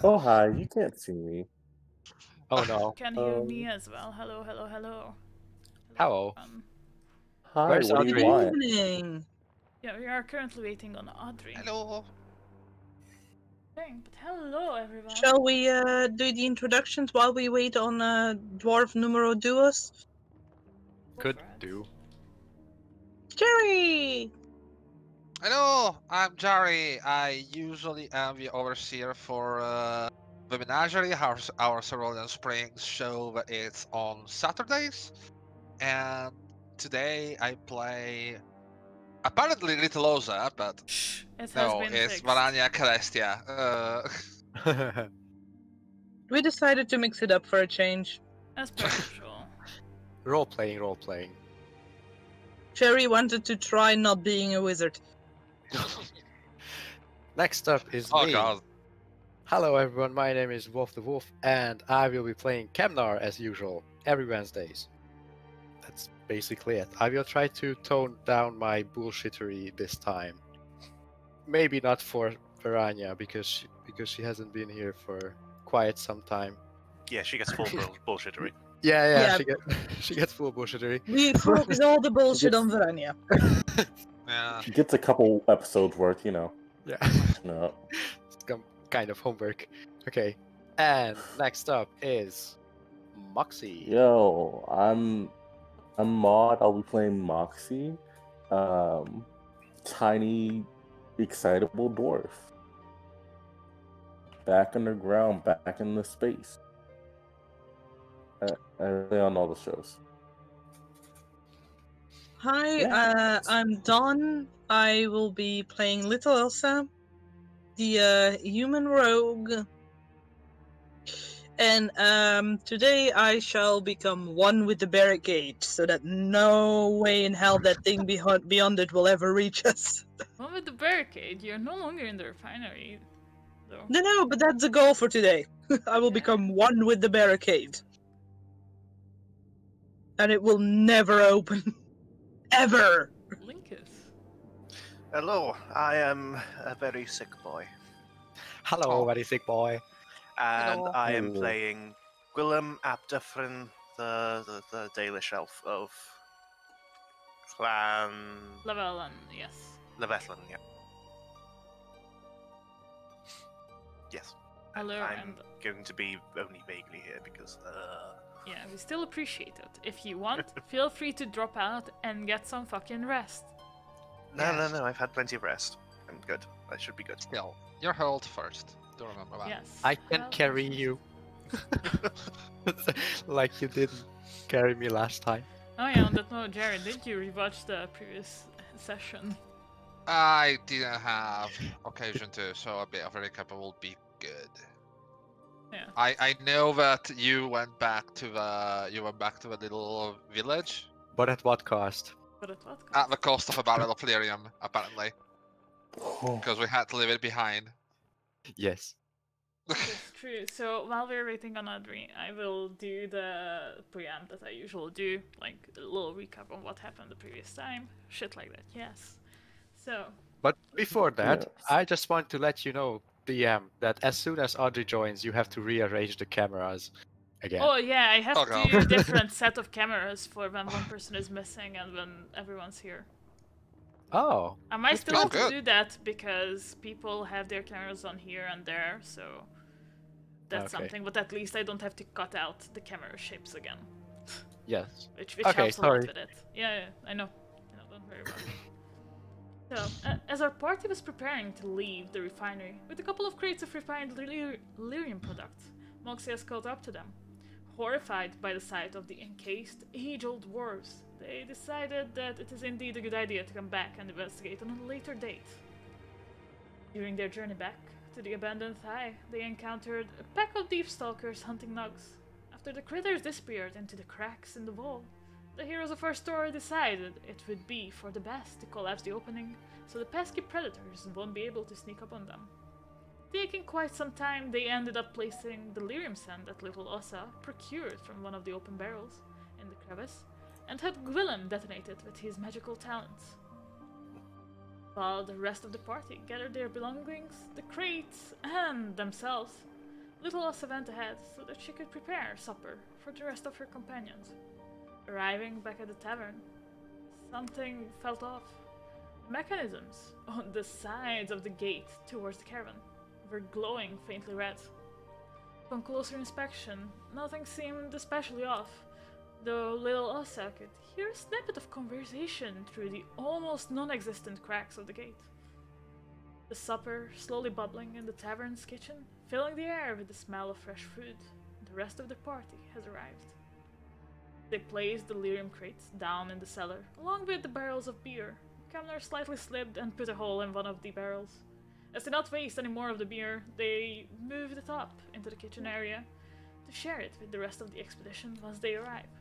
Oh, hi. You can't see me. Oh no. Can hear me as well. Hello, hello, hello. Hello. Hi, Where's what do Audrey? you want? Good evening. Yeah, we are currently waiting on Audrey. Hello. But hello, everyone. Shall we do the introductions while we wait on Dwarf Numero Duos? Could do. Jerry! Hello, I'm Jari. I usually am the overseer for the Menagerie, our Cerulean Springs show, but it's on Saturdays. And today I play apparently Little Oza, but Shh, it has no, been it's fixed. Varania Celestia. We decided to mix it up for a change. As per usual. Role playing. Jerry wanted to try not being a wizard. Next up is Oh me. god. Hello everyone, my name is Wolf the Wolf, and I will be playing Kemnar as usual, every Wednesdays. That's basically it. I will try to tone down my bullshittery this time. Maybe not for Varanya, because she hasn't been here for quite some time. Yeah, she gets full bullshittery. Yeah. She gets full bullshittery. We focus all the bullshit on Varania. Yeah. She gets a couple episodes worth, you know. Yeah. No. Some kind of homework. Okay. And next up is Moxie. Yo, I'm Maud. I'll be playing Moxie. Tiny, excitable dwarf. Back underground, back in the space. I play on all the shows. Hi, Yeah. I'm Dawn. I will be playing Little Elsa, the human rogue. And today I shall become one with the barricade, so that no way in hell that thing beyond it will ever reach us. One with the barricade, you're no longer in the refinery. Though. No, but that's the goal for today. I will become one with the barricade. And it will never open. Ever! Linkus. Hello, I am a very sick boy. Hello, Oh. very sick boy. And Hello. I am Hello. playing Gwillem Abdefrin, the Dalish elf of Clan Levelan, yes. Levetlan, yeah. Yes. Hello, I'm and going to be only vaguely here because yeah, we still appreciate it. If you want, feel free to drop out and get some fucking rest. No, I've had plenty of rest. I'm good. I should be good. Still, you're held first. Do remember that. Yes. I can Well, carry you. Like you didn't carry me last time. Oh yeah, on that note, Jared, did you rewatch the previous session? I didn't have occasion to, so a bit of a recap will be good. Yeah. I know that you went back to the little village But at what cost? But at what at cost? the cost of a barrel of Lyrium, apparently, Oh, because we had to leave it behind. Yes. It's true. So while we're waiting on Audrey, I will do the preamp that I usually do, like a little recap on what happened the previous time, shit like that. Yes. So But before that, Yes. I just want to let you know, DM, that as soon as Audrey joins, you have to rearrange the cameras again. oh yeah, I have Oh, to God. different set of cameras for when one person is missing and when everyone's here. Oh. I might still Oh, have to good. do that because people have their cameras on here and there, so that's Okay. something. But at least I don't have to cut out the camera shapes again, Yes. which Okay, helps a sorry. lot with it. Yeah, I know. Don't worry about it. So, as our party was preparing to leave the refinery with a couple of crates of refined Lyrium products, Moxie has caught up to them. Horrified by the sight of the encased, age-old dwarves, they decided that it is indeed a good idea to come back and investigate on a later date. During their journey back to the abandoned Thigh, they encountered a pack of deep stalkers hunting nugs. After the critters disappeared into the cracks in the wall, the heroes of our story decided it would be for the best to collapse the opening, so the pesky predators won't be able to sneak up on them. Taking quite some time, they ended up placing the Lyrium sand that little Ossa procured from one of the open barrels in the crevice, and had Gwillem detonate it with his magical talents. while the rest of the party gathered their belongings, the crates, and themselves. Little Ossa went ahead so that she could prepare supper for the rest of her companions. Arriving back at the tavern, something felt off. Mechanisms on the sides of the gate towards the caravan were glowing faintly red. Upon closer inspection, nothing seemed especially off, though little Ossa could hear a snippet of conversation through the almost non-existent cracks of the gate. The supper slowly bubbling in the tavern's kitchen, filling the air with the smell of fresh food. The rest of the party has arrived. They placed the lyrium crates down in the cellar, along with the barrels of beer. Kemnar slightly slipped and put a hole in one of the barrels. As they did not waste any more of the beer, they moved it up into the kitchen area to share it with the rest of the expedition once they arrive.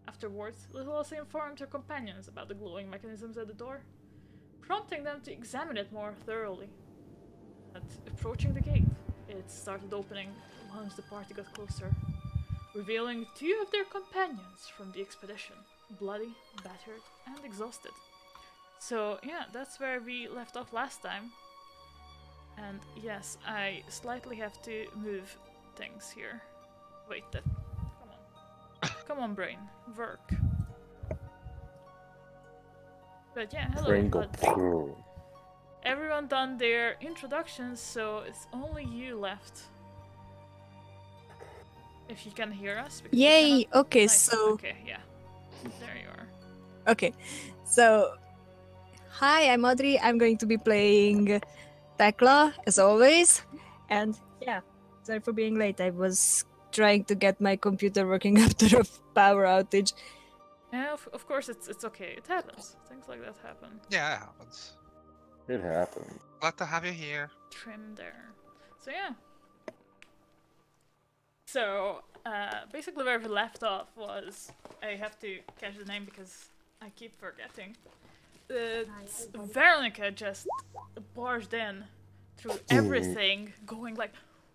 Afterwards, Little Ossa informed her companions about the glowing mechanisms at the door, prompting them to examine it more thoroughly. But approaching the gate, it started opening once the party got closer, revealing two of their companions from the expedition, bloody, battered, and exhausted. So yeah, that's where we left off last time. And yes, I slightly have to move things here. Wait, come on. Come on, brain. Work. But yeah, hello. But everyone done their introductions, so it's only you left. If you can hear us. Yay! Okay, nice. so... Okay, yeah. There you are. Okay, so... Hi, I'm Audrey. I'm going to be playing Tekla, as always. And yeah, sorry for being late. I was trying to get my computer working after a power outage. Yeah, of course, it's okay. It happens. Things like that happen. Yeah, it happens. It happened. Glad to have you here. Trim there. So yeah. So, basically where we left off was... I have to catch the name because I keep forgetting. Veronica just barged in through everything, going like,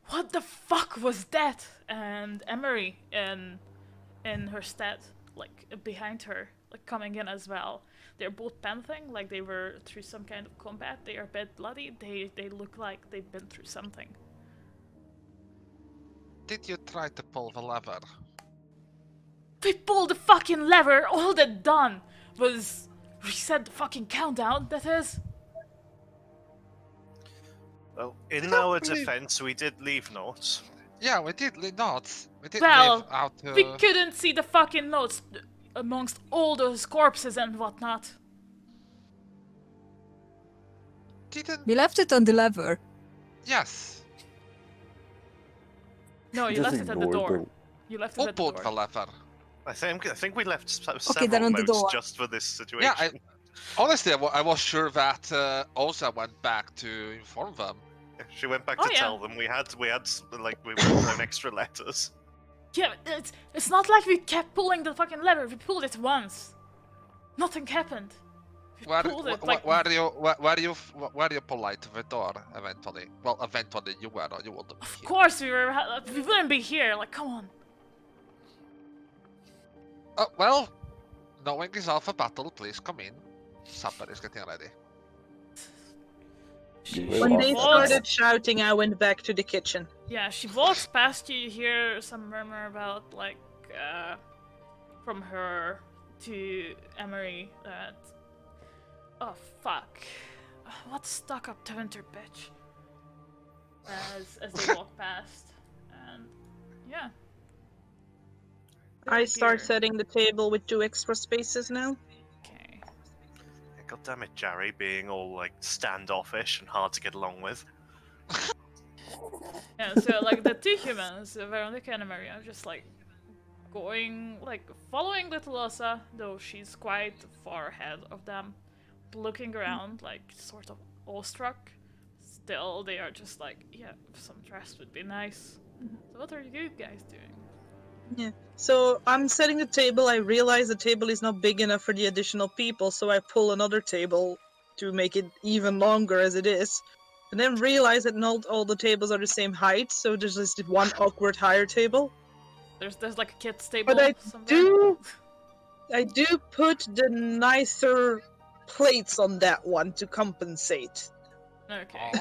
what the fuck was that? And Emery in her stead, like behind her, like coming in as well. They're both panting, like they were through some kind of combat. They are a bit bloody. They look like they've been through something. Did you try to pull the lever? We pulled the fucking lever! All that done was reset the fucking countdown, that is. Well, in our defense, we did leave notes. Yeah, we did leave notes. We did Well, leave out. we couldn't see the fucking notes amongst all those corpses and whatnot. Didn't. We left it on the lever. Yes. No, you left it at the door. You left it Who at the pulled door. the lever? I think we left Okay, then several on the notes door. just for this situation. Yeah, honestly, I was sure that Osa went back to inform them. She went back Oh, to yeah. tell them we had like we wrote down extra letters. Yeah, it's not like we kept pulling the fucking lever. We pulled it once. Nothing happened. We pulled it like... Were you polite to the door eventually? Well, eventually you were, or you wouldn't be Of here. course we were. We wouldn't be here. Like, come on. Well, knowing is half a battle, please come in. Supper is getting ready. When they walks- started shouting, I went back to the kitchen. Yeah, she walks past you. You hear some murmur about like from her to Emery that. Oh fuck! What stuck-up Teventer bitch? As they walk past, and yeah. I start Here. setting the table with 2 extra spaces now. Okay. God damn it, Jerry, being all like standoffish and hard to get along with. Yeah, so like the two humans, Veronica and Emery, are just like going, like following little Osa, though she's quite far ahead of them, looking around, like sort of awestruck. Still, they are just like, yeah, some rest would be nice. So what are you guys doing? Yeah. So I'm setting the table. I realize the table is not big enough for the additional people, so I pull another table to make it even longer as it is. And then realize that not all the tables are the same height, so there's just one awkward higher table. There's like a kid's table But somewhere. I do put the nicer plates on that one to compensate. Okay.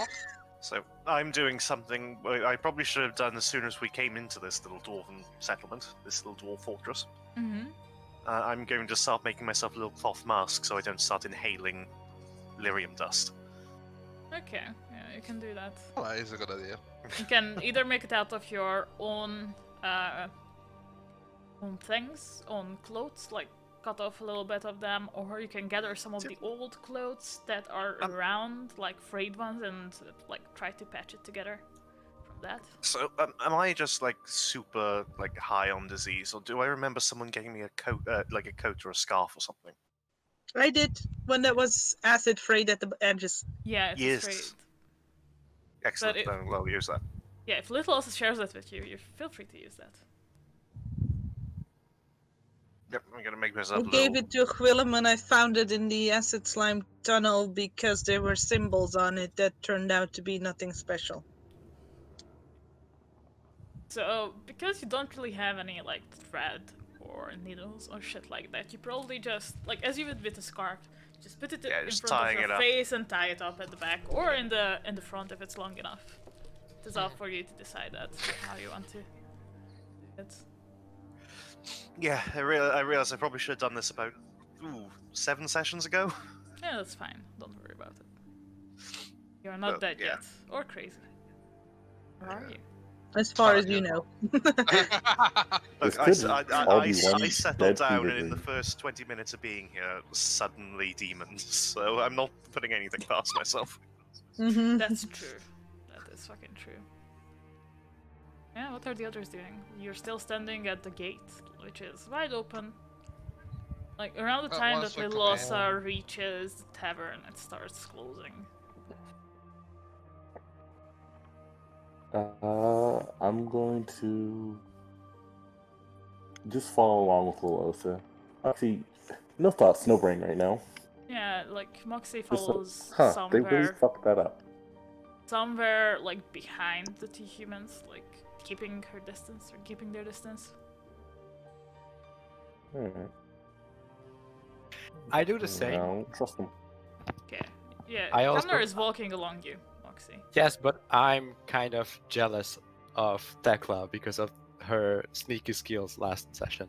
So I'm doing something I probably should have done as soon as we came into this little dwarven settlement, this little dwarf fortress. Mm-hmm. I'm going to start making myself a little cloth mask so I don't start inhaling lyrium dust. Okay, yeah, you can do that. Oh, that is a good idea. You can either make it out of your own things, own clothes, like cut off a little bit of them, or you can gather some of the old clothes that are around, like frayed ones, and like try to patch it together from that. So am I just like super like high on disease, or do I remember someone getting me a coat, like a coat or a scarf or something? I did when that was acid frayed at the edges. Yeah, it's Yes. frayed. Excellent. But Then we'll use that. Yeah, if Little also shares that with you, you feel free to use that. Yep, I'm gonna make I myself. gave it to Willem and I found it in the acid slime tunnel because there were symbols on it that turned out to be nothing special. So, because you don't really have any, like, thread or needles or shit like that, you probably just, like, as you would with a scarf, just put it in just front tying of it your up. face and tie it up at the back, or in the front if it's long enough. It's all for you to decide that, how you want to do it. Yeah, I realized I probably should have done this about 7 sessions ago. Yeah, that's fine. Don't worry about it. You're not dead yeah. yet. Or crazy. Or are you? As far as yeah. you know. Look, This I could all be one settled dead down, fever and in the dream. first 20 minutes of being here, it was suddenly demons. So I'm not putting anything past myself. Mm-hmm. That's true. That is fucking true. Yeah, what are the others doing? You're still standing at the gate, which is wide open. Like, around the time once that we come Lilosa reaches the tavern, it starts closing. I'm going to just follow along with Lilosa. Actually, no thoughts, no brain right now. Yeah, like, Moxie Just like, follows they really somewhere, fucked that up. like, behind the two humans, like, keeping her distance, or keeping their distance. Alright. I do the same. I don't trust them. Okay. Yeah, I also- Kamner is walking along you, Moxie. Yes, but I'm kind of jealous of Tekla because of her sneaky skills last session.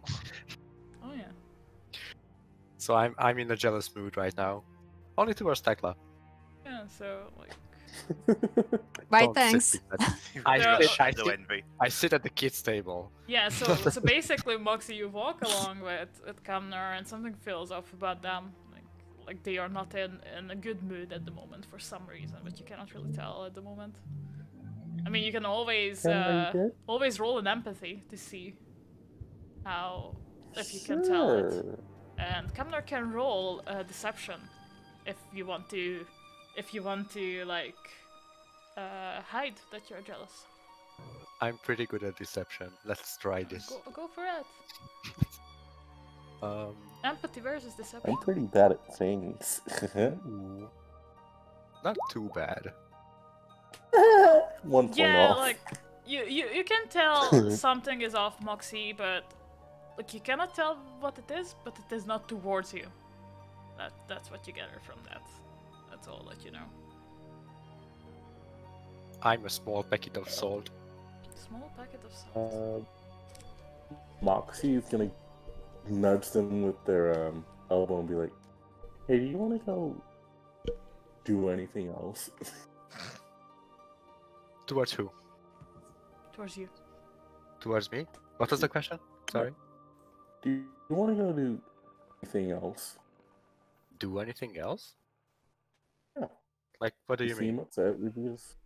Oh yeah. So I'm in a jealous mood right now. Only towards Tekla. Yeah, so, like, Why, Don't sit thanks. with that. There I are- sit, Shadow envy. I sit at the kids' table. yeah, so basically, Moxie, you walk along with Kamner, and something feels off about them. Like they are not in a good mood at the moment for some reason, but you cannot really tell at the moment. I mean, you can always always roll an empathy to see how if you can tell it. Sure. And Kamner can roll a deception if you want to like hide that you're jealous. I'm pretty good at deception. Let's try this. Go for it. Empathy versus deception. I'm pretty bad at things. Not too bad. 1 point Yeah, off. like you can tell something is off, Moxie, but like you cannot tell what it is, but it is not towards you. That's what you gather from that. That's all that you know. I'm a small packet of salt. Small packet of salt. Moxie is gonna nudge them with their elbow and be like, "Hey, do you want to go do anything else?" Towards who? Towards you. Towards me? What was the question? Sorry. Do you want to go do anything else? Do anything else? Yeah. Like, what do you seem mean? upset because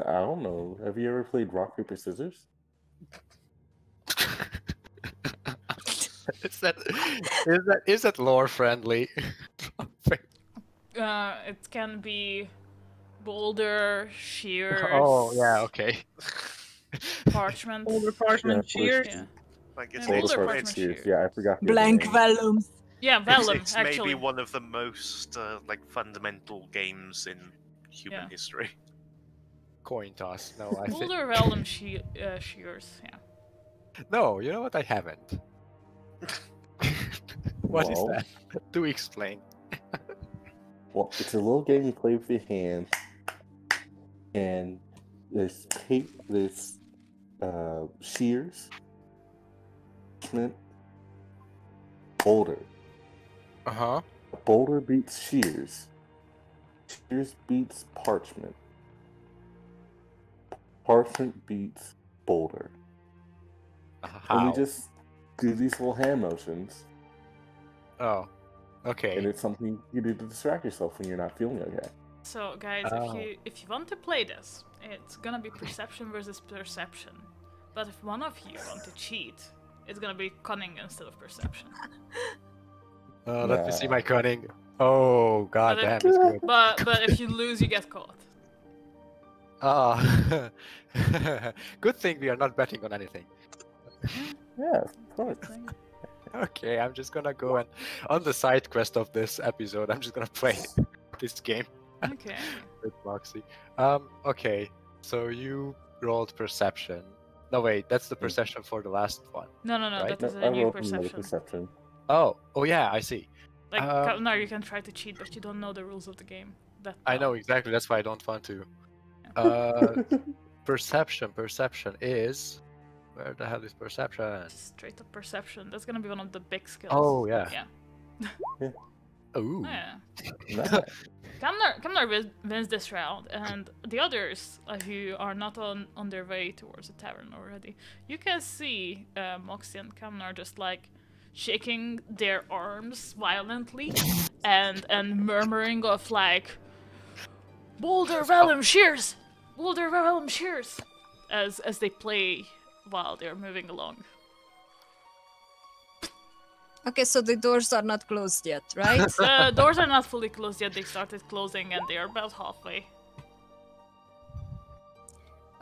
I don't know. Have you ever played rock paper scissors? Is that lore friendly? It can be boulder, shears. Oh yeah, okay. Parchment. Older parchment Yeah, shears. Yeah. Like it's, Yeah, Older those are parchment parchment shears. shears. Yeah, I forgot. the other Blank name. vellum. Yeah, vellum. it's actually. maybe one of the most like fundamental games in human Yeah. history. Coin toss. No, I think. Boulder, vellum, shears. Yeah. No, you know what? I haven't. What is Well. that? Do explain. Well, it's a little game you play with your hands, and there's tape, there's shears, parchment, boulder. Uh-huh. Boulder beats shears. Shears beats parchment. Parchment beats boulder. How? And we just do these little hand motions, Oh, okay. and it's something you do to distract yourself when you're not feeling okay. So, guys, if you want to play this, it's gonna be perception versus perception. But if one of you want to cheat, it's gonna be cunning instead of perception. Let me see my cunning. Oh, god But damn, if- it's good. But if you lose, you get caught. Good thing we are not betting on anything. Yeah, of course. Okay, I'm just gonna go and on the side quest of this episode, I'm just gonna play this game Okay. with Moxie. Okay, so you rolled perception. No, wait, that's the perception for the last one. No, Right? that is I a new rolled another perception. perception. Oh, yeah, I see. Like, no, you can try to cheat, but you don't know the rules of the game. That I know well. exactly. That's why I don't want to. Perception is. Where the hell is perception? Just straight up perception. That's gonna be one of the big skills. Oh, yeah. Yeah. Ooh. Yeah. Nice. Kamnar wins this round, and the others who are not on their way towards the tavern already, you can see Moxie and Kamnar just like shaking their arms violently and murmuring of like Boulder Vellum Shears! Boulder Vellum Shears! As they play while they're moving along. Okay, so the doors are not closed yet, right? The doors are not fully closed yet, they started closing and they are about halfway.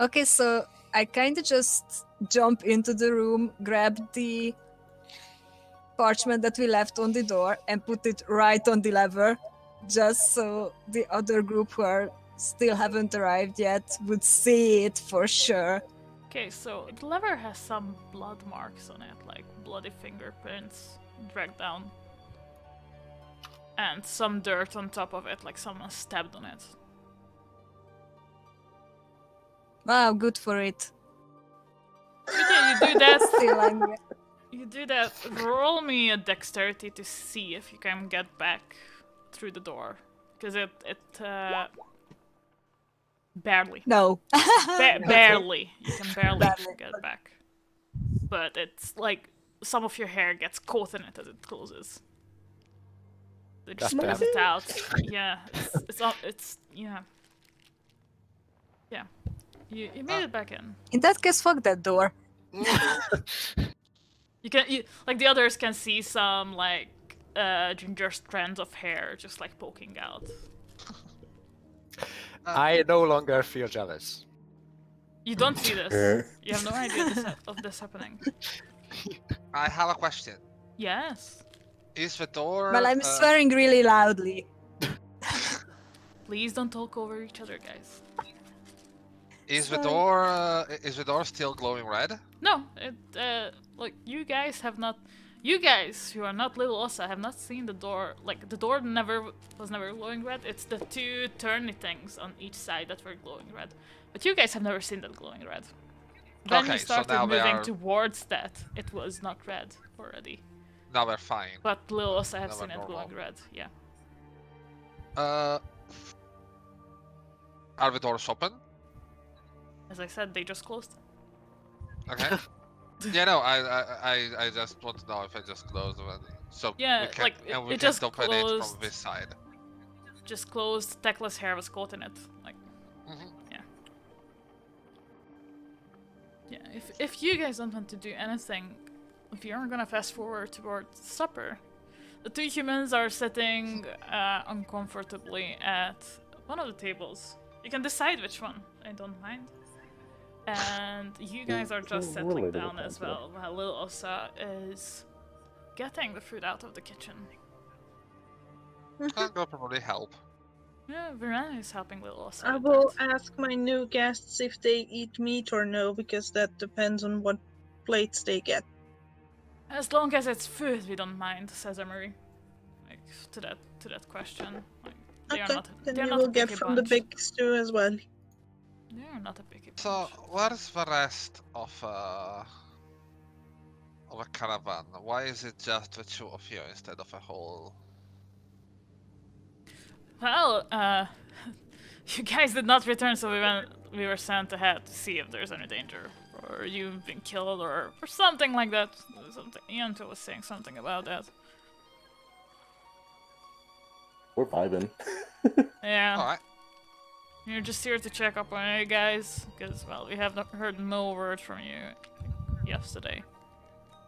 Okay, so I kind of just jump into the room, grab the parchment that we left on the door, and put it right on the lever, just so the other group who are still haven't arrived yet would see it for sure. Okay, so the lever has some blood marks on it, like bloody fingerprints dragged down. And some dirt on top of it, like someone stabbed on it. Wow, good for it. Okay, you do that. Still angry. You do that. Roll me a dexterity to see if you can get back through the door. Because it barely. No. Barely. You can barely Barely. get back. But it's like some of your hair gets caught in it as it closes. They just God damn. press it out. Yeah, it's yeah. Yeah. You made it back in. In that case, fuck that door. You like the others can see some like ginger strands of hair just like poking out. I no longer feel jealous. You don't see this. You have no idea of this happening. I have a question. Yes. Is the door? Well, I'm swearing really loudly. Please don't talk over each other, guys. Is the Sorry. door? Is the door still glowing red? No, like you guys have not. You guys who are not Little Ossa have not seen the door. Like the door was never glowing red. It's the two turny things on each side that were glowing red. But you guys have never seen that glowing red. When Okay, you so started now we moving are- towards that, it was not red already. Now we're fine. But Little Ossa have Now seen we're it normal. glowing red. Yeah. Are the doors open? As I said, they just closed. Okay. Yeah, no, I just want to know if I just closed them, so Yeah, we can, like, and we it can just open it from closed. this side. Just closed. Tecla's hair was caught in it. Like. Mhm. Yeah, if you guys don't want to do anything, if you're gonna fast forward towards supper, the two humans are sitting uncomfortably at one of the tables. You can decide which one, I don't mind. And you guys are just settling Relatable down as concept. well, while Lil Ossa is getting the food out of the kitchen. That will probably help. Yeah, Verena is helping Lil Ossa. I with will that. ask my new guests if they eat meat or no, because that depends on what plates they get. As long as it's food, we don't mind, says Emery. Like to that question. Like, They are Okay, not. then They're we not will a get picky from the bunch. big stew as well. They are not a picky bunch. So, where's the rest of a caravan? Why is it just the two of you instead of a whole? Well, you guys did not return, so we were sent ahead to see if there's any danger, or you've been killed, or something like that. Something. Ianto was saying something about that. We're vibing. Yeah. Alright. You're just here to check up on you guys, because, well, we have not heard no word from you yesterday.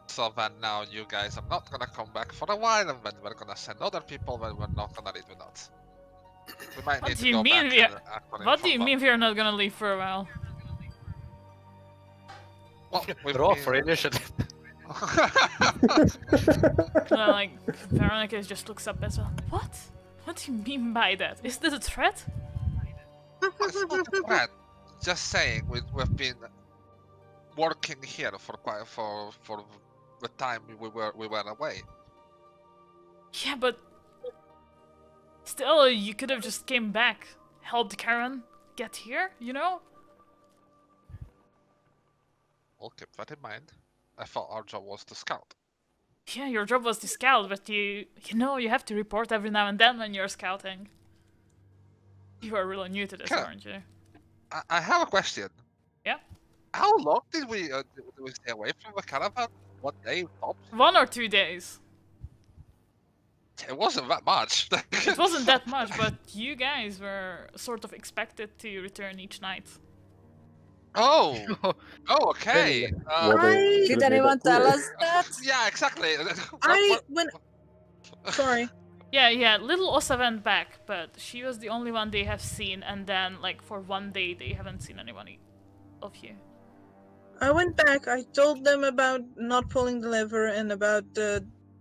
So then now you guys are not gonna come back for a while, and then we're gonna send other people, then we're not gonna leave without. We might What need do to you go mean back we and are- actually What do you inform mean we're not gonna leave for a while? Well, we've Roll for been- initiative. Well, like, Veronica just looks up as well. What? What do you mean by that? Is this a threat? It's not a threat. Just saying, we've been working here for the time we were away. Yeah, but still, you could have just came back, helped Karen get here, you know? We'll keep that in mind. I thought our job was to scout. Yeah, your job was to scout, but you know, you have to report every now and then when you're scouting. You are really new to this, Okay. aren't you? I have a question. Yeah? How long did we stay away from the caravan? What day tops? 1 or 2 days. It wasn't that much. It wasn't that much, but you guys were sort of expected to return each night. Oh. Oh, okay. Well, they Did should've made anyone that tell clear. us that? Yeah, exactly. Sorry. Yeah, little Osa went back, but she was the only one they have seen, and then, like, for 1 day they haven't seen anyone of you. I went back, I told them about not pulling the lever and about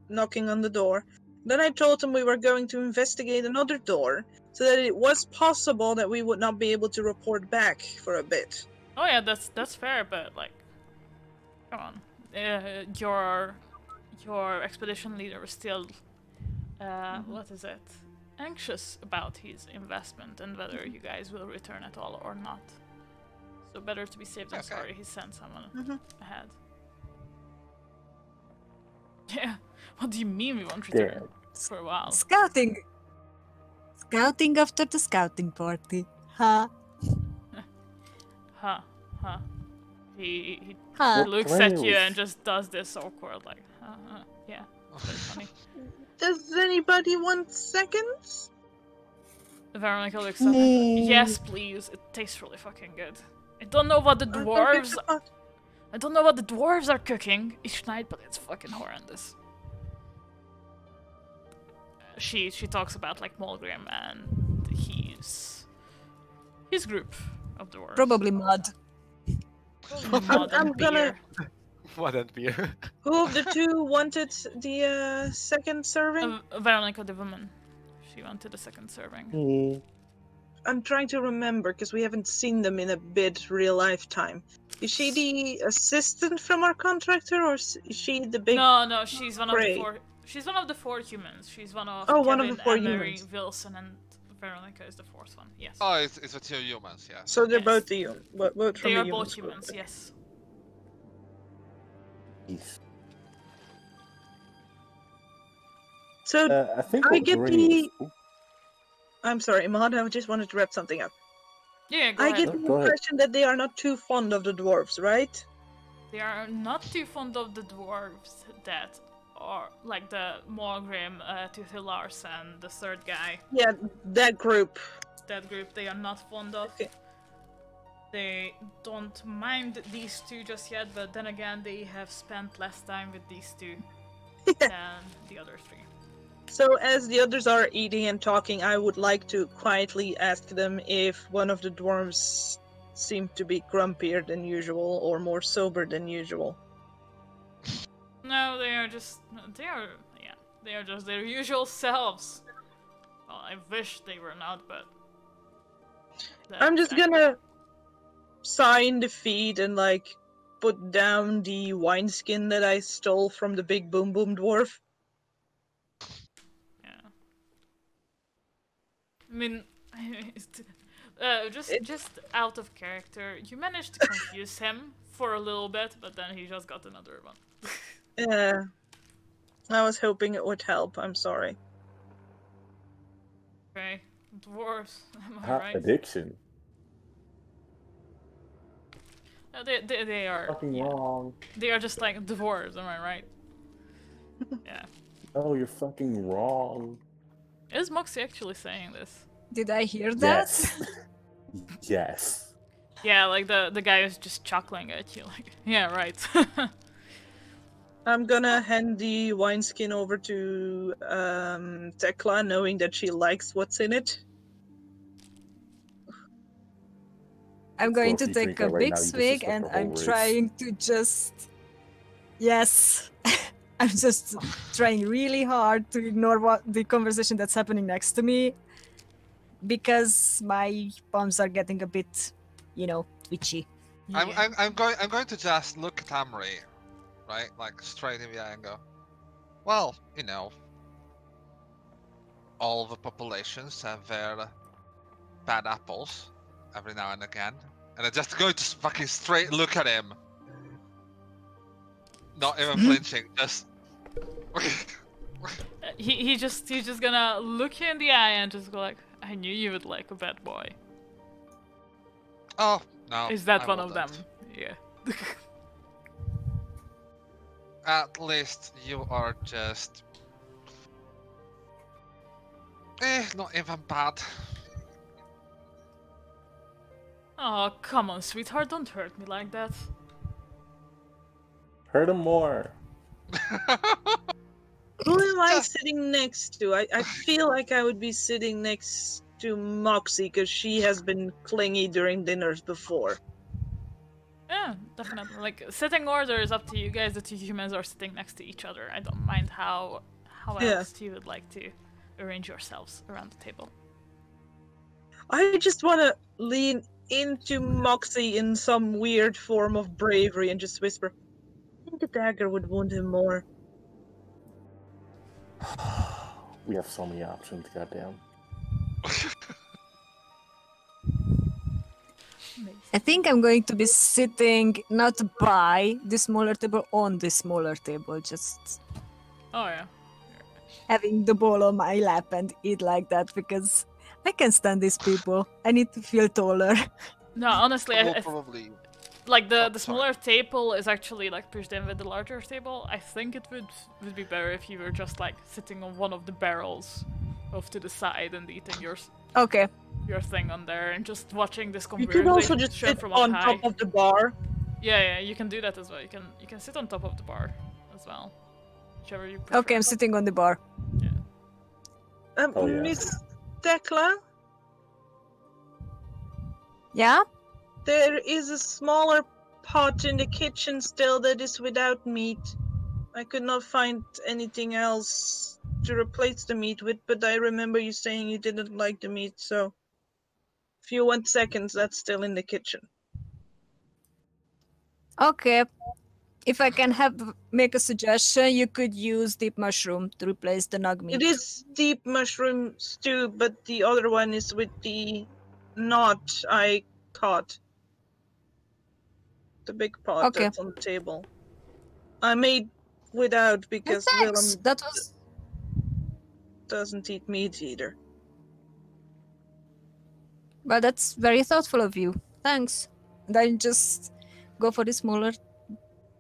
knocking on the door. Then I told them we were going to investigate another door, so that it was possible that we would not be able to report back for a bit. Oh yeah, that's fair, but like, come on, your expedition leader was still, what is it? Anxious about his investment and whether you guys will return at all or not. So better to be safe than Okay. sorry. He sent someone ahead. Yeah. What do you mean we won't return for a while? Scouting! Scouting after the scouting party. Ha. Huh. He Ha. looks at you Wales. and just does this awkward like, yeah, very funny. Does anybody want seconds? Veronica looks up and yes, please. It tastes really fucking good. I don't know what the dwarves. I don't know what the dwarves are cooking each night, but it's fucking horrendous. She talks about like Mulgrim and his group of dwarves. Probably mud. Mud and I'm gonna- beer. What and beer? Who of the two wanted the second serving? Veronica, the woman. She wanted a second serving. Hmm. I'm trying to remember because we haven't seen them in a bit real life time. Is she the assistant from our contractor, or is she the big? No, she's one of the Great. 4. She's one of the 4 humans. She's one of Oh, one of Kevin, the 4 Anne-Marie, humans. Wilson, and Veronica is the 4th one. Yes. Oh, it's the two humans, yeah. So they're Yes. both the both from They the are both humans. humans. Yes. Jeez. So I think I what get Granny the- was- I'm sorry, Mahad, I just wanted to wrap something up. Yeah. Go I ahead. get Oh, the go ahead. impression that they are not too fond of the dwarves, right? They are not too fond of the dwarves that are like the Morgrim, Tuthilar's, and the 3rd guy. Yeah, that group. That group they are not fond of. Okay. They don't mind these 2 just yet, but then again, they have spent less time with these 2 than the other 3. So as the others are eating and talking, I would like to quietly ask them if one of the dwarves seem to be grumpier than usual or more sober than usual. No, they are just their usual selves. Well, I wish they were not, but I'm just gonna sign defeat and like put down the wineskin that I stole from the big boom boom dwarf. Yeah. mean, just out of character, you managed to confuse him for a little bit, but then he just got another one. Yeah. I was hoping it would help. I'm sorry. Okay, dwarves, am I Hot right? addiction. They are Fucking wrong. They are just like dwarves, am I right? Yeah. Oh, you're fucking wrong. Is Moxie actually saying this? Did I hear that? Yes. Yes. Yeah, like the guy is just chuckling at you, like, yeah, right. I'm gonna hand the wineskin over to Tekla, knowing that she likes what's in it. I'm going So to if you take drink a it right big now, you just swig suck and the whole I'm race. trying to just. Yes. I'm just trying really hard to ignore what the conversation that's happening next to me because my palms are getting a bit, twitchy. Yeah. I'm going to just look at Amri, right, like straight in the eye and go, well, all the populations have their bad apples every now and again, and I'm just going to fucking straight look at him, not even flinching, just. He's just gonna look you in the eye and just go like, I knew you would like a bad boy. Oh no! Is that I one of them? wouldn't. Yeah. At least you are just. Not even bad. Oh, come on, sweetheart, don't hurt me like that. Hurt him more. Who am I sitting next to? I feel like I would be sitting next to Moxie because she has been clingy during dinners before. Yeah, definitely. Like, setting order is up to you guys. The two humans are sitting next to each other. I don't mind how Yeah. else you would like to arrange yourselves around the table. I just want to lean into Moxie in some weird form of bravery and just whisper, I think a dagger would wound him more. We have so many options, goddamn. I think I'm going to be sitting not by the smaller table, on the smaller table, just Oh yeah. having the bowl on my lap and eat like that because I can stand these people. I need to feel taller. No, honestly, We'll probably. like the sorry. smaller table is actually like pushed in with the larger table. I think it would be better if you were just like sitting on one of the barrels off to the side and eating your Okay. thing on there and just watching this You conversation could also just sit from on high. top of the bar. Yeah, you can do that as well. You can sit on top of the bar as well, whichever you prefer. Okay, I'm sitting on the bar. Oh, yeah. Miss Tekla, Yeah? there is a smaller pot in the kitchen still that is without meat. I could not find anything else to replace the meat with, but I remember you saying you didn't like the meat, so if you want seconds, that's still in the kitchen. Okay. If I can make a suggestion, you could use deep mushroom to replace the nug meat. It is deep mushroom stew, but the other one is with the knot I caught. The big pot Okay. that's on the table. I made without because Thanks. Willem That was doesn't eat meat either. Well, that's very thoughtful of you. Thanks. And I just go for the smaller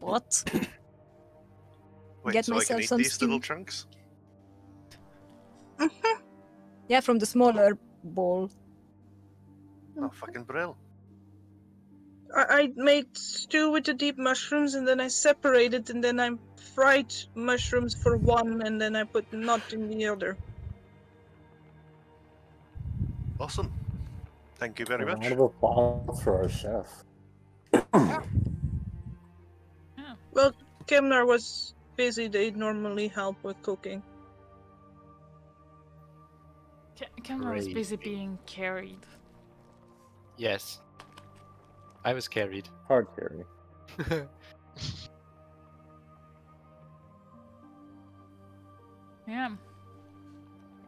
pot. Wait, Get so I myself can eat some these little stew. chunks? Yeah, from the smaller bowl. Oh, fucking brill. I made stew with the deep mushrooms and then I separated and then I fried mushrooms for one and then I put knot in the other. Awesome. Thank you very A much. round of applause for our chef. Well, Kemnar was busy. They normally help with cooking. Cameron was Great. busy being carried. Yes. I was carried. Hard carry. Yeah.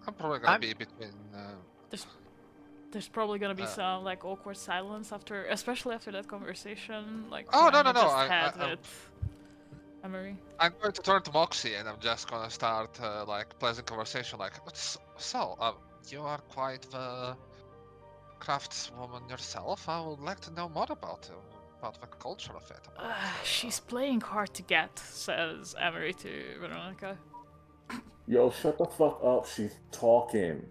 I'm probably gonna I'm- be between there's probably gonna be some like awkward silence after, especially after that conversation. Like Oh, no, Miranda no, no, just I- had I- with Emery. I'm going to turn to Moxie and I'm just gonna start like pleasant conversation. Like, you are quite the craftswoman yourself. I would like to know more about the culture of it. She's playing hard to get, says Emery to Veronica. Yo, shut the fuck up. She's talking.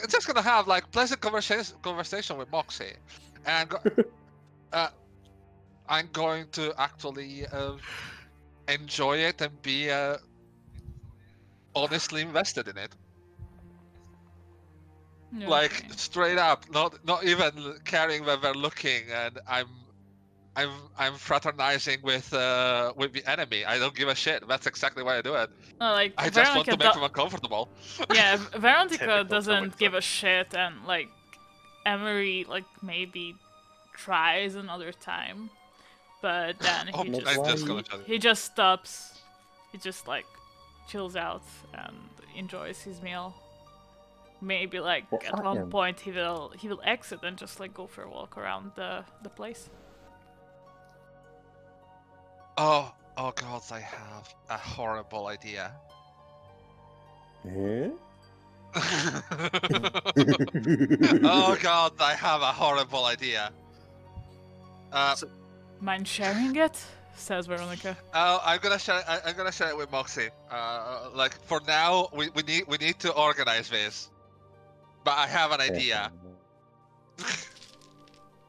Just gonna have like pleasant conversation with Moxie, and I'm going to actually enjoy it and be honestly invested in it. Okay. Like straight up, not even caring where we're looking, and I'm fraternizing with the enemy. I don't give a shit. That's exactly why I do it. Like I just want Veronica to make them uncomfortable. Yeah, Veronica Typical doesn't Toilet give a shit, and like Emery like maybe tries another time, but then Oh, he I'm just gonna tell you. he just stops. He just like chills out and enjoys his meal. Maybe like Well, at I one am. point he will exit and just like go for a walk around the place. Oh god, I have a horrible idea. Eh? Oh god, I have a horrible idea. Mind sharing it? Says Veronica. I'm gonna share. I'm gonna share it with Moxie. Like for now, we need to organize this. But I have an idea.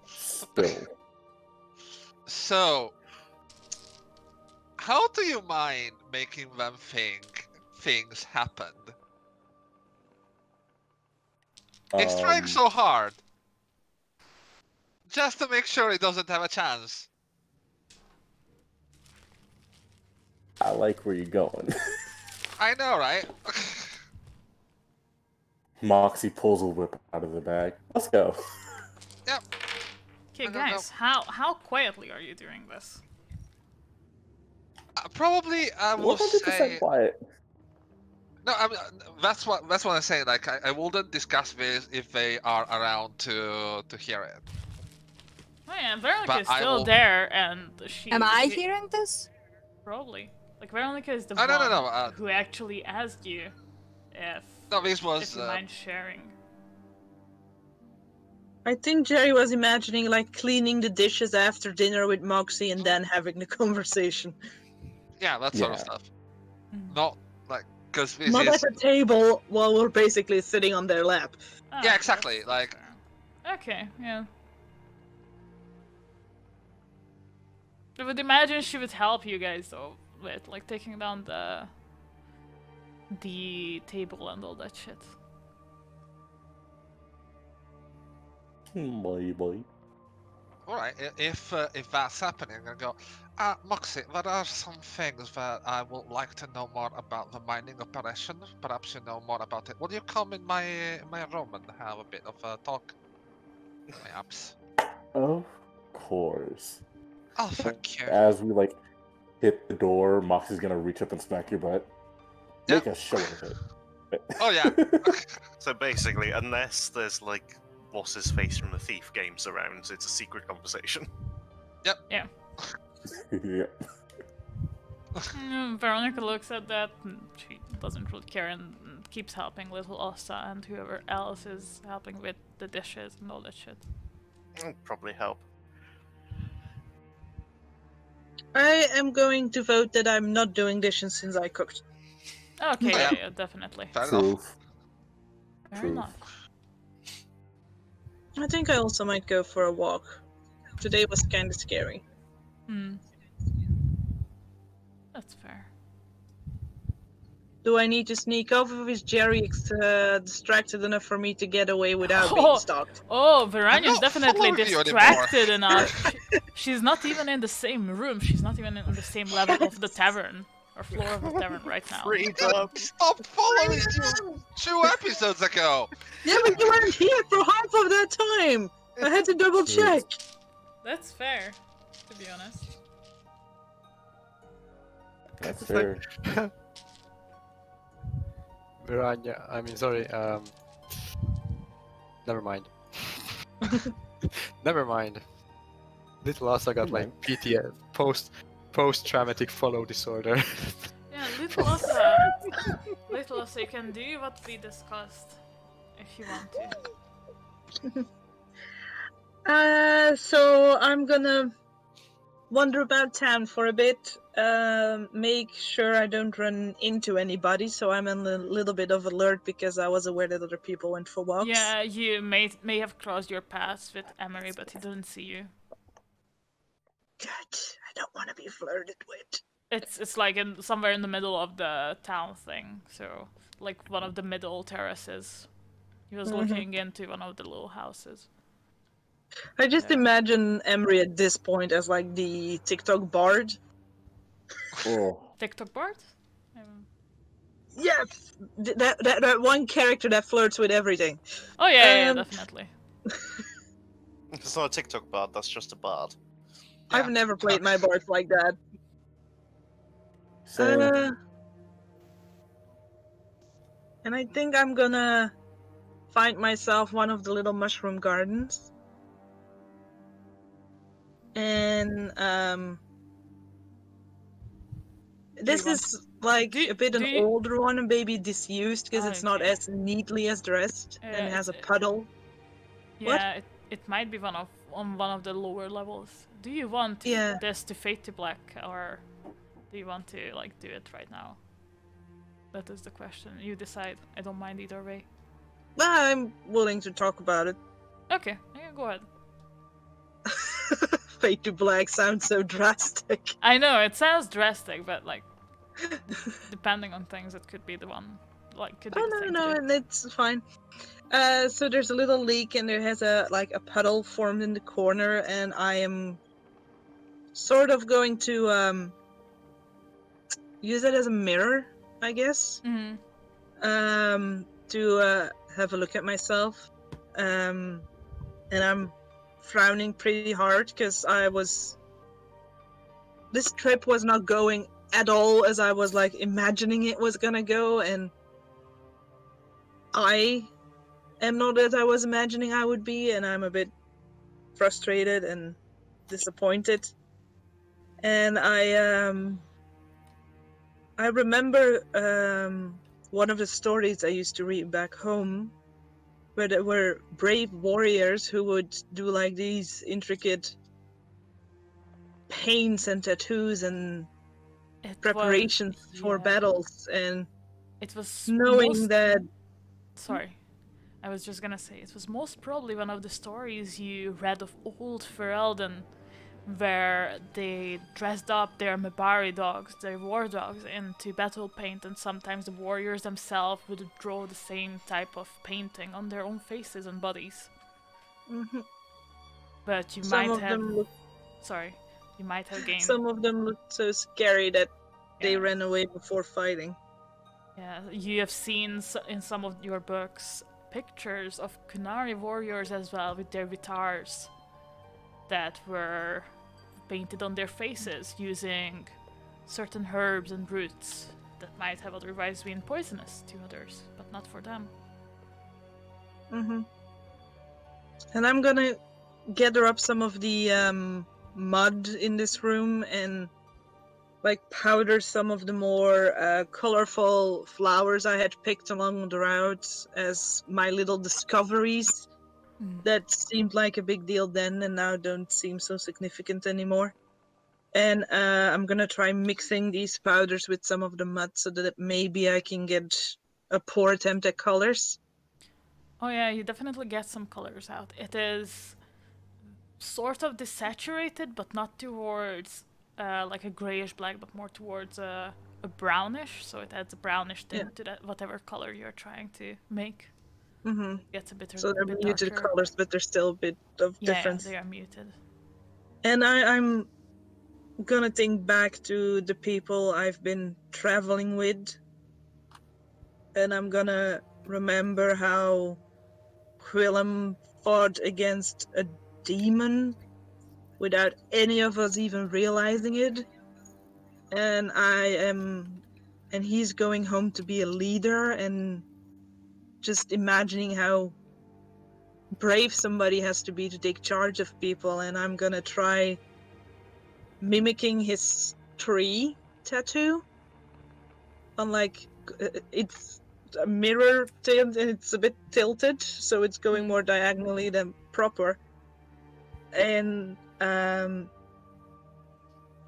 Spill. So, how do you mind making them think things happened? He's trying so hard, just to make sure he doesn't have a chance. I like where you're going. I know, right? Moxie pulls a whip out of the bag. Let's go. Yep. Okay, I don't guys, how quietly are you doing this? Probably I will 100% say. quiet. No, that's what I'm saying. Like I wouldn't discuss this if they are around to hear it. Oh yeah, Veronica But is I still will- there, and she. Am I she- hearing this? Probably. Like Veronica is the Oh, one no, who actually asked you if No, this was. if you mind sharing. I think Jerry was imagining like cleaning the dishes after dinner with Moxie and then having the conversation. Yeah, that sort of Yeah. stuff. Mm. Not like because this Not is. at a table while we're basically sitting on their lap. Oh, Yeah, exactly, that's like- fair. Okay, yeah. I would imagine she would help you guys though with like taking down the table and all that shit. Boy. All right, if that's happening, I go. Moxie, there are some things that I would like to know more about the mining operation. Perhaps you know more about it. Will you come in my room and have a bit of a talk? Perhaps. Of course. Oh, thank you. As we like hit the door, Moxie's gonna reach up and smack your butt. Make Yep. a show of it. Oh yeah. So basically, unless there's like what's his face from the Thief games around, it's a secret conversation. Yeah. Veronica looks at that and she doesn't really care and keeps helping little Ossa and whoever else is helping with the dishes and all that shit. It'll probably help. I am going to vote that I'm not doing dishes since I cooked. Okay, Yeah. yeah, definitely. Fair enough. Truth. Fair Truth. enough. I think I also might go for a walk. Today was kind of scary. Hmm. That's fair. Do I need to sneak off, or is Jerry distracted enough for me to get away without Oh. being stalked? Oh, I'm Verania's not definitely following you anymore. distracted enough. She's not even in the same room. She's not even on the same level of the tavern or floor of the tavern right now. Freedom! Stop following you 2 episodes ago. Yeah, but you weren't here for half of that time! I had to double check! That's fair, to be honest. That's fair. Miranya, I mean, sorry, never mind. Never mind. Little Asa got like PTSD, post-traumatic follow disorder. Yeah, Little Asa, you can do what we discussed if you want to. So I'm gonna wander about town for a bit, make sure I don't run into anybody, so I'm on a little bit of alert because I was aware that other people went for walks. Yeah, you may have crossed your paths with Emery, but he didn't see you. God, I don't want to be flirted with. It's like somewhere in the middle of the town thing, so like one of the middle terraces. He was looking into one of the little houses. I just imagine Emery at this point as like the TikTok bard. Oh. TikTok bard? Yeah, that one character that flirts with everything. Oh yeah, definitely. It's not a TikTok bard, that's just a bard. Yeah. I've never played my bards like that. Same. And I think I'm gonna find myself one of the little mushroom gardens. And this is like a bit an older one and maybe disused because it's not as neatly as the rest and it has a puddle. Yeah, it might be on one of the lower levels. Do you want this to fade to black, or do you want to like do it right now? That is the question. You decide. I don't mind either way. I'm willing to talk about it. Okay, yeah, go ahead. Fade to black sounds so drastic. I know, it sounds drastic, but like depending on things, it could be the one. Like, could be and it's fine. So there's a little leak, and there has a puddle formed in the corner, and I am sort of going to use it as a mirror, I guess. To have a look at myself, and I'm frowning pretty hard because this trip was not going at all as I was like imagining it was gonna go, and I am not as I was imagining I would be, and I'm a bit frustrated and disappointed. And I remember one of the stories I used to read back home, where there were brave warriors who would do like these intricate paints and tattoos and preparations for battles, and it was knowing that. Sorry, I was just gonna say it was most probably one of the stories you read of old Ferelden, where they dressed up their Mabari dogs, their war dogs, into battle paint, and sometimes the warriors themselves would draw the same type of painting on their own faces and bodies. But you might have... Sorry, you might have gained... Some of them looked so scary that they ran away before fighting. Yeah, you have seen in some of your books pictures of Kunari warriors as well, with their vitars that were painted on their faces using certain herbs and roots that might have otherwise been poisonous to others, but not for them. And I'm gonna gather up some of the mud in this room and like powder some of the more colorful flowers I had picked along the route as my little discoveries that seemed like a big deal then and now don't seem so significant anymore. And I'm gonna try mixing these powders with some of the mud so that maybe I can get a poor attempt at colors. Oh yeah, you definitely get some colors out. It is sort of desaturated, but not towards like a grayish black, but more towards a brownish, so it adds a brownish tint to that whatever color you're trying to make. Gets a bit So they're muted darker. colors, but there's still a bit of difference. Yeah, they are muted. And I'm gonna think back to the people I've been traveling with, and I'm gonna remember how Quillem fought against a demon without any of us even realizing it. And I am and he's going home to be a leader, and just imagining how brave somebody has to be to take charge of people, and I'm gonna try mimicking his tree tattoo. Unlike it's a mirror tilt, and it's a bit tilted, so it's going more diagonally than proper. And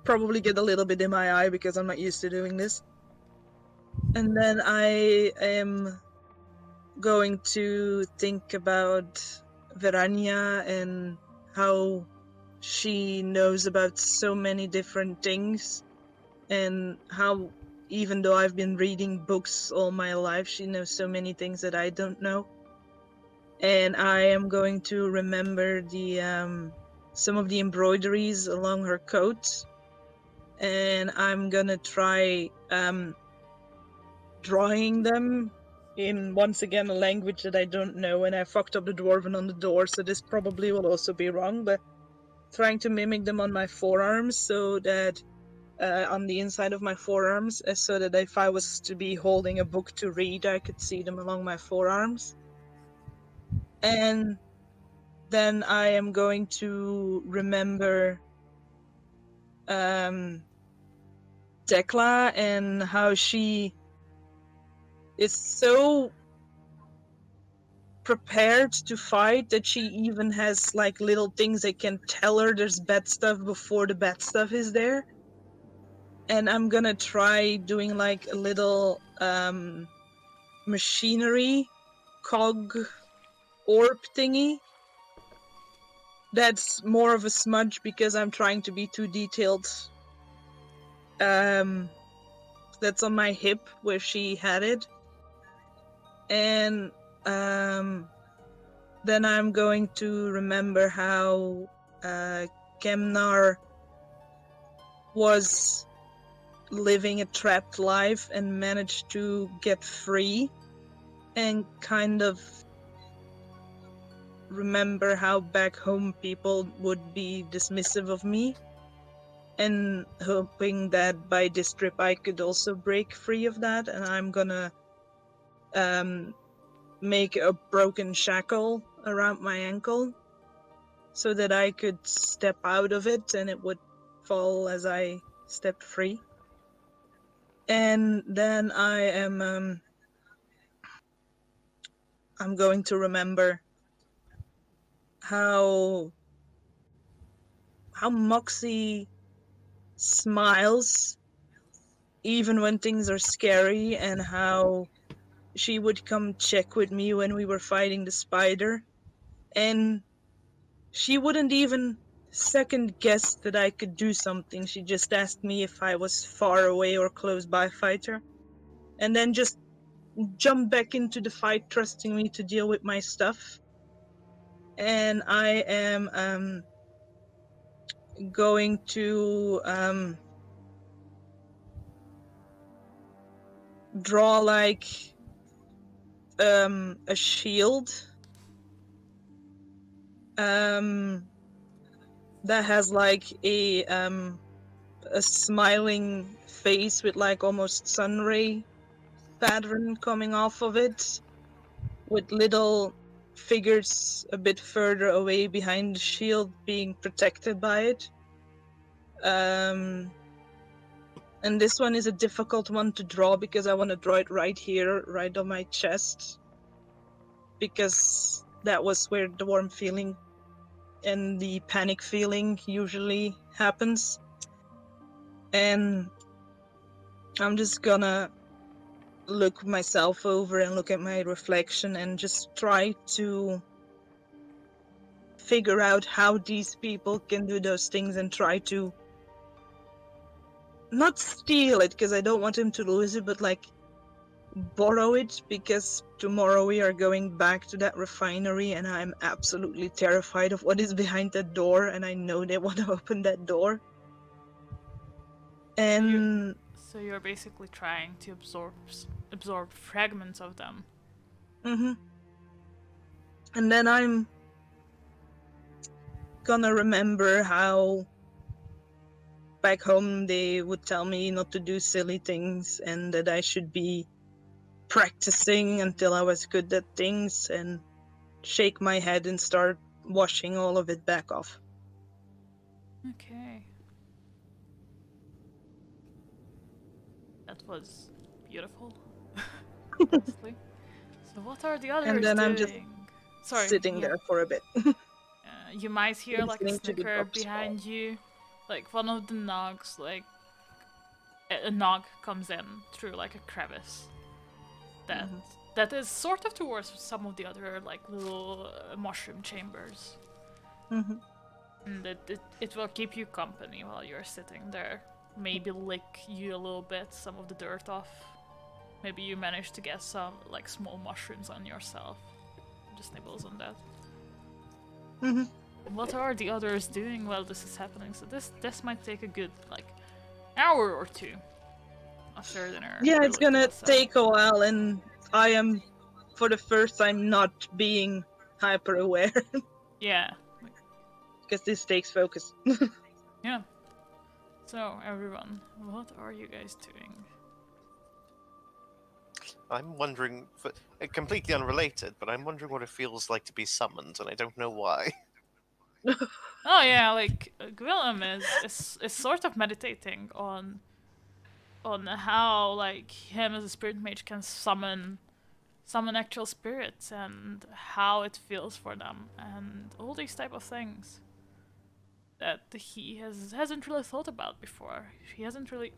probably get a little bit in my eye because I'm not used to doing this. And then I am going to think about Verania and how she knows about so many different things, and how even though I've been reading books all my life, she knows so many things that I don't know. And I am going to remember the some of the embroideries along her coat, and I'm gonna try drawing them in, once again, a language that I don't know, and I fucked up the dwarven on the door, so this probably will also be wrong, but trying to mimic them on my forearms, so that on the inside of my forearms, so that if I was to be holding a book to read, I could see them along my forearms. And then I am going to remember Tekla and how she is so prepared to fight that she even has like little things that can tell her there's bad stuff before the bad stuff is there. And I'm gonna try doing like a little machinery cog orb thingy. That's more of a smudge because I'm trying to be too detailed. That's on my hip where she had it. And then I'm going to remember how Kemnar was living a trapped life and managed to get free, and kind of remember how back home people would be dismissive of me, and hoping that by this trip I could also break free of that. And I'm gonna make a broken shackle around my ankle so that I could step out of it and it would fall as I stepped free. And then I am I'm going to remember how Moxie smiles even when things are scary, and how she would come check with me when we were fighting the spider, and she wouldn't even second guess that I could do something. She just asked me if I was far away or close by fighter, and then just jump back into the fight, trusting me to deal with my stuff. And I am going to draw like a shield that has like a smiling face with like almost sun ray pattern coming off of it, with little figures a bit further away behind the shield being protected by it. And this one is a difficult one to draw because I want to draw it right here, right on my chest, because that was where the warm feeling and the panic feeling usually happens. And I'm just gonna look myself over and look at my reflection and just try to figure out how these people can do those things, and try to not steal it because I don't want him to lose it, but like borrow it, because tomorrow we are going back to that refinery and I'm absolutely terrified of what is behind that door, and I know they want to open that door. And So you're basically trying to absorb fragments of them. And then I'm gonna remember how back home, they would tell me not to do silly things and that I should be practicing until I was good at things and shake my head and start washing all of it back off. Okay. That was beautiful. Honestly. So what are the others And then doing? I'm just Sorry, sitting yeah. there for a bit. You might hear like a Listening to the snicker drops behind you. Like one of the nogs, like a nog comes in through like a crevice. That is sort of towards some of the other like little mushroom chambers. Mm-hmm. And it will keep you company while you're sitting there. Maybe lick you a little bit, some of the dirt off. Maybe you manage to get some like small mushrooms on yourself. Just nibbles on that. Mm-hmm. What are the others doing while this is happening? So this might take a good like hour or two after dinner. Yeah, it's really gonna goes out. take a while, and I am, for the first time, not being hyper aware Yeah, because this takes focus. yeah. So everyone, what are you guys doing? I'm wondering, completely unrelated, but I'm wondering what it feels like to be summoned, and I don't know why. Oh yeah, like Gwillem is sort of meditating on how like him as a spirit mage can summon actual spirits and how it feels for them and all these type of things that he hasn't really thought about before. He hasn't really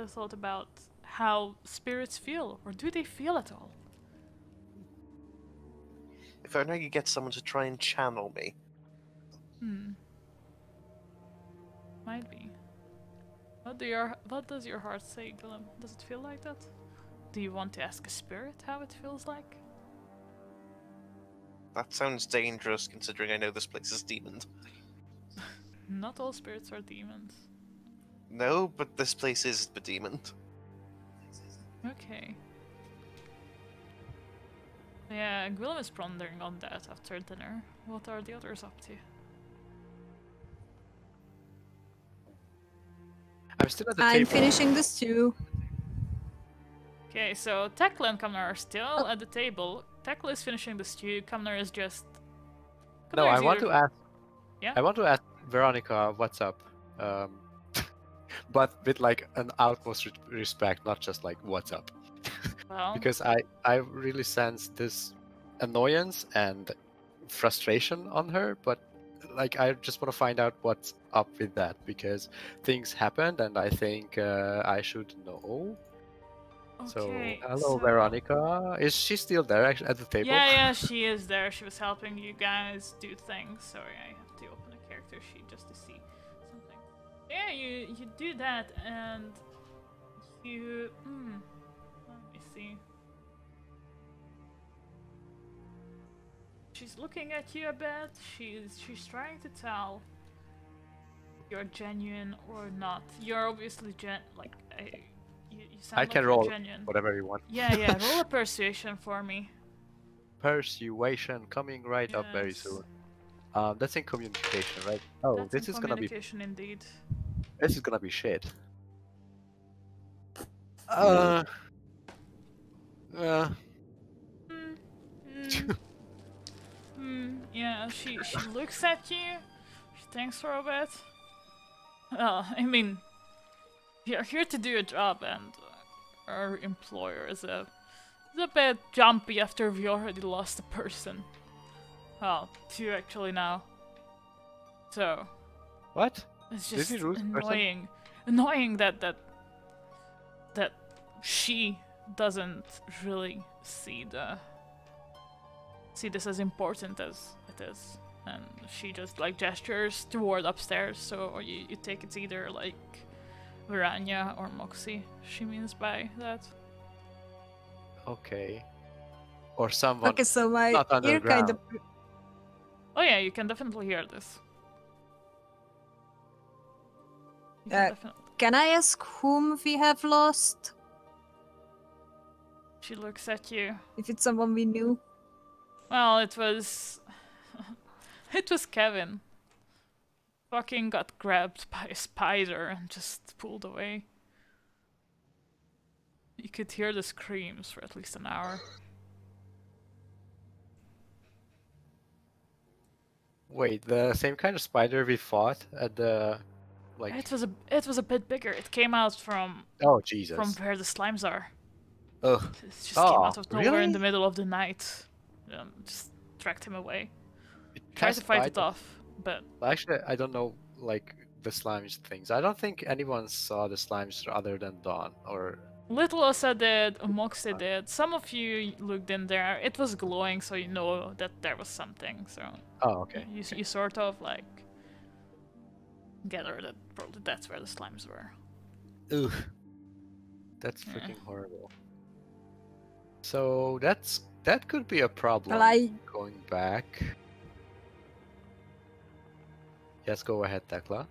thought about how spirits feel, or do they feel at all? If only I could get someone to try and channel me. Might be. What does your heart say, Gwillem? Does it feel like that? Do you want to ask a spirit how it feels like? That sounds dangerous, considering I know this place is demoned. Not all spirits are demons. No, but this place is bedemoned. Okay. Yeah, Gwillem is pondering on that after dinner. What are the others up to? I'm still at the I'm table. finishing the stew. Okay, so Tekla and Kamnar are still at the table. Tekla is finishing the stew. Kamnar is just. No, I want to ask. Yeah? I want to ask Veronica what's up, but with like an utmost respect, not just like what's up, Well, because I really sense this annoyance and frustration on her, but like I just want to find out what's up with that because things happened and I think I should know. okay, So hello, Veronica. Is she still there at the table? Yeah, she is there. She was helping you guys do things. Sorry, I have to open a character sheet just to see something. Yeah, you do that and you. Let me see. She's looking at you a bit. She's trying to tell if you're genuine or not. You're obviously you sound I like can you're roll genuine. whatever you want. Yeah, roll a persuasion for me. Persuasion coming right up very Yes. soon. That's in communication, right? Oh, That's this in is gonna be communication indeed. this is gonna be shit. Yeah, she looks at you. She thinks for a bit. Well, I mean, you're here to do a job, and our employer is a bit jumpy after we already lost a person. Well, two actually now. So What? it's Did just he lose a person? annoying that she doesn't really see this as important as it is, and she just like gestures toward upstairs. So you take it's either like Viranya or Moxie she means by that. Okay. Or someone Okay, so my not ear kind underground. of. Oh yeah, you can definitely hear this. You can definitely. Can I ask whom we have lost? She looks at you. If it's someone we knew. Well, it was it was Kevin. fucking got grabbed by a spider and just pulled away. You could hear the screams for at least an hour. Wait, the same kind of spider we fought at the like. It was a bit bigger. It came out from Oh Jesus! where the slimes are. Ugh. It just came Oh, out of nowhere in really? the middle of the night. Just tracked him away. It Tried to passed fight by it the- off, but Well, actually, I don't know like the slimes things. I don't think anyone saw the slimes other than Dawn or. Little Osa did, Moxie did. Some of you looked in there. It was glowing, so you know that there was something. So Oh, okay. you sort of like gather that probably that's where the slimes were. Ugh. That's Yeah. freaking horrible. So that could be a problem. Well, Going back. Yes, go ahead, Tekla.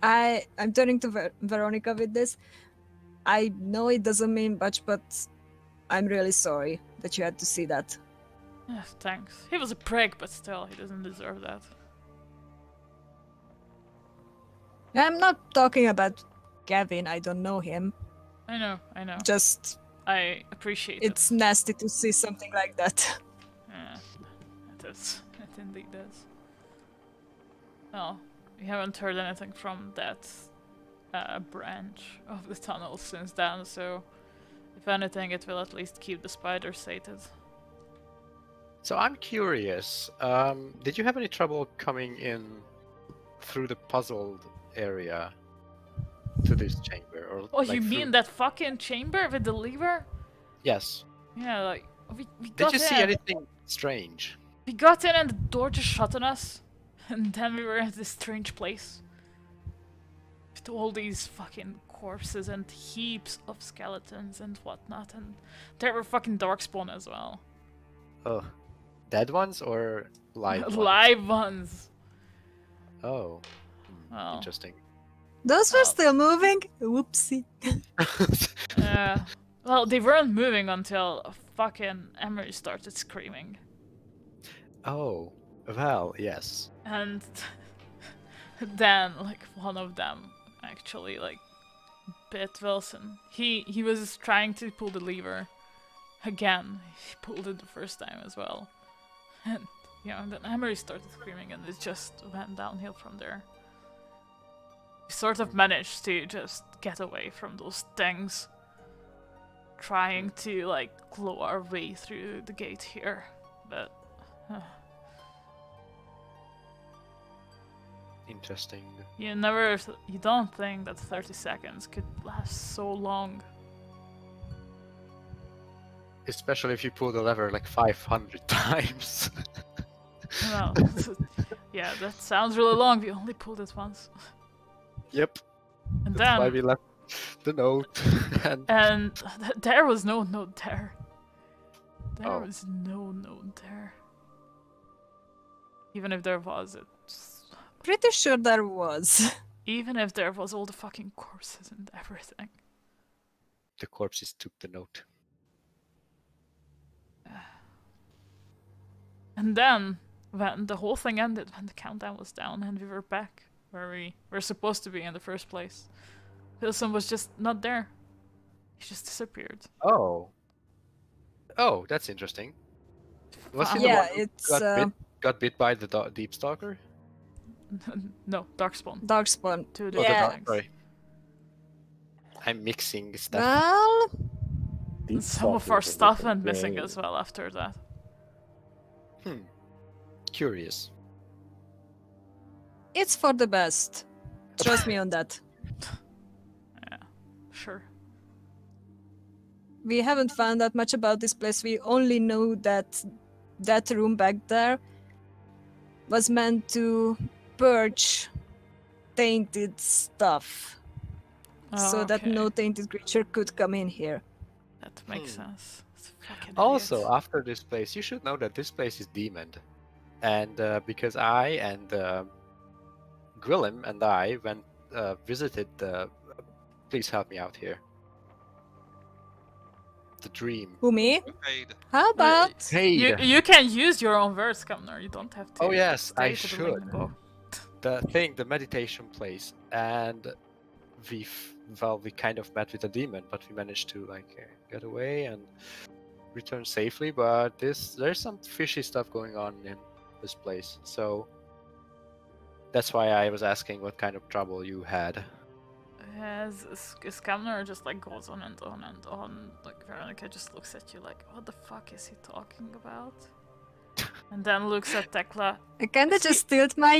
I'm turning to Veronica with this. I know it doesn't mean much, but I'm really sorry that you had to see that. Thanks. He was a prick, but still, he doesn't deserve that. I'm not talking about Gavin. I don't know him. I know. Just I appreciate it. it's nasty to see something like that. Yeah, it is. It indeed is. Well, we haven't heard anything from that branch of the tunnel since then, so if anything, it will at least keep the spider sated. So I'm curious. Did you have any trouble coming in through the puzzled area to this chamber? Or Oh, like, you through- mean that fucking chamber with the lever? Yes. Yeah, like we Did got you see in. anything strange? We got in and the door just shut on us, and then we were at this strange place with all these fucking corpses and heaps of skeletons and whatnot, and there were fucking darkspawn as well. Oh, dead ones or live ones? Live ones. Oh, Well, interesting. Those were Oh. still moving. Whoopsie. well, they weren't moving until fucking Emery started screaming. Oh, well, yes. And then, like, one of them actually, like, bit Wilson. He was trying to pull the lever. Again, he pulled it the first time as well. And, and then Emery started screaming and it just went downhill from there. We sort of managed to just get away from those things. Trying to, like, claw our way through the gate here. But... Interesting. You don't think that 30 seconds could last so long. Especially if you pull the lever like 500 times. Well, yeah, that sounds really long. We only pulled it once. Yep. And That's why then, we left the note. and there was no note there. There Oh. was no note there. Even if there was, it's... Pretty sure there was. Even if there was all the fucking corpses and everything. The corpses took the note. And then, when the whole thing ended, when the countdown was down and we were back where we were supposed to be in the first place, Wilson was just not there. He just disappeared. Oh. Oh, that's interesting. Was he the Yeah, one who it's got bit by the deep stalker? No, Darkspawn. Darkspawn. Two Oh, different Yeah. things. Sorry. I'm mixing stuff. Well, Deep Some of Stalker our is a stuff different went missing game. as well after that. Curious. it's for the best. Trust me on that. Yeah, sure. We haven't found out much about this place. We only know that that room back there was meant to purge tainted stuff, so that Okay, no tainted creature could come in here. That makes sense. It's fucking Also, idiots. after this place, you should know that this place is demoned. And because I and Gwillem and I went visited the... Please help me out here. the dream. Who, me? Fade. How about... Hey, You can use your own words, Kamnar. You don't have to. Oh, yes, I stay to the should. lingo. the meditation place, and we kind of met with a demon, but we managed to get away and return safely. But there's some fishy stuff going on in this place, so that's why I was asking what kind of trouble you had. As Kamnar just like goes on and on and on, like Veronica just looks at you like, what the fuck is he talking about? And then looks at Tekla. I kinda just tilt my...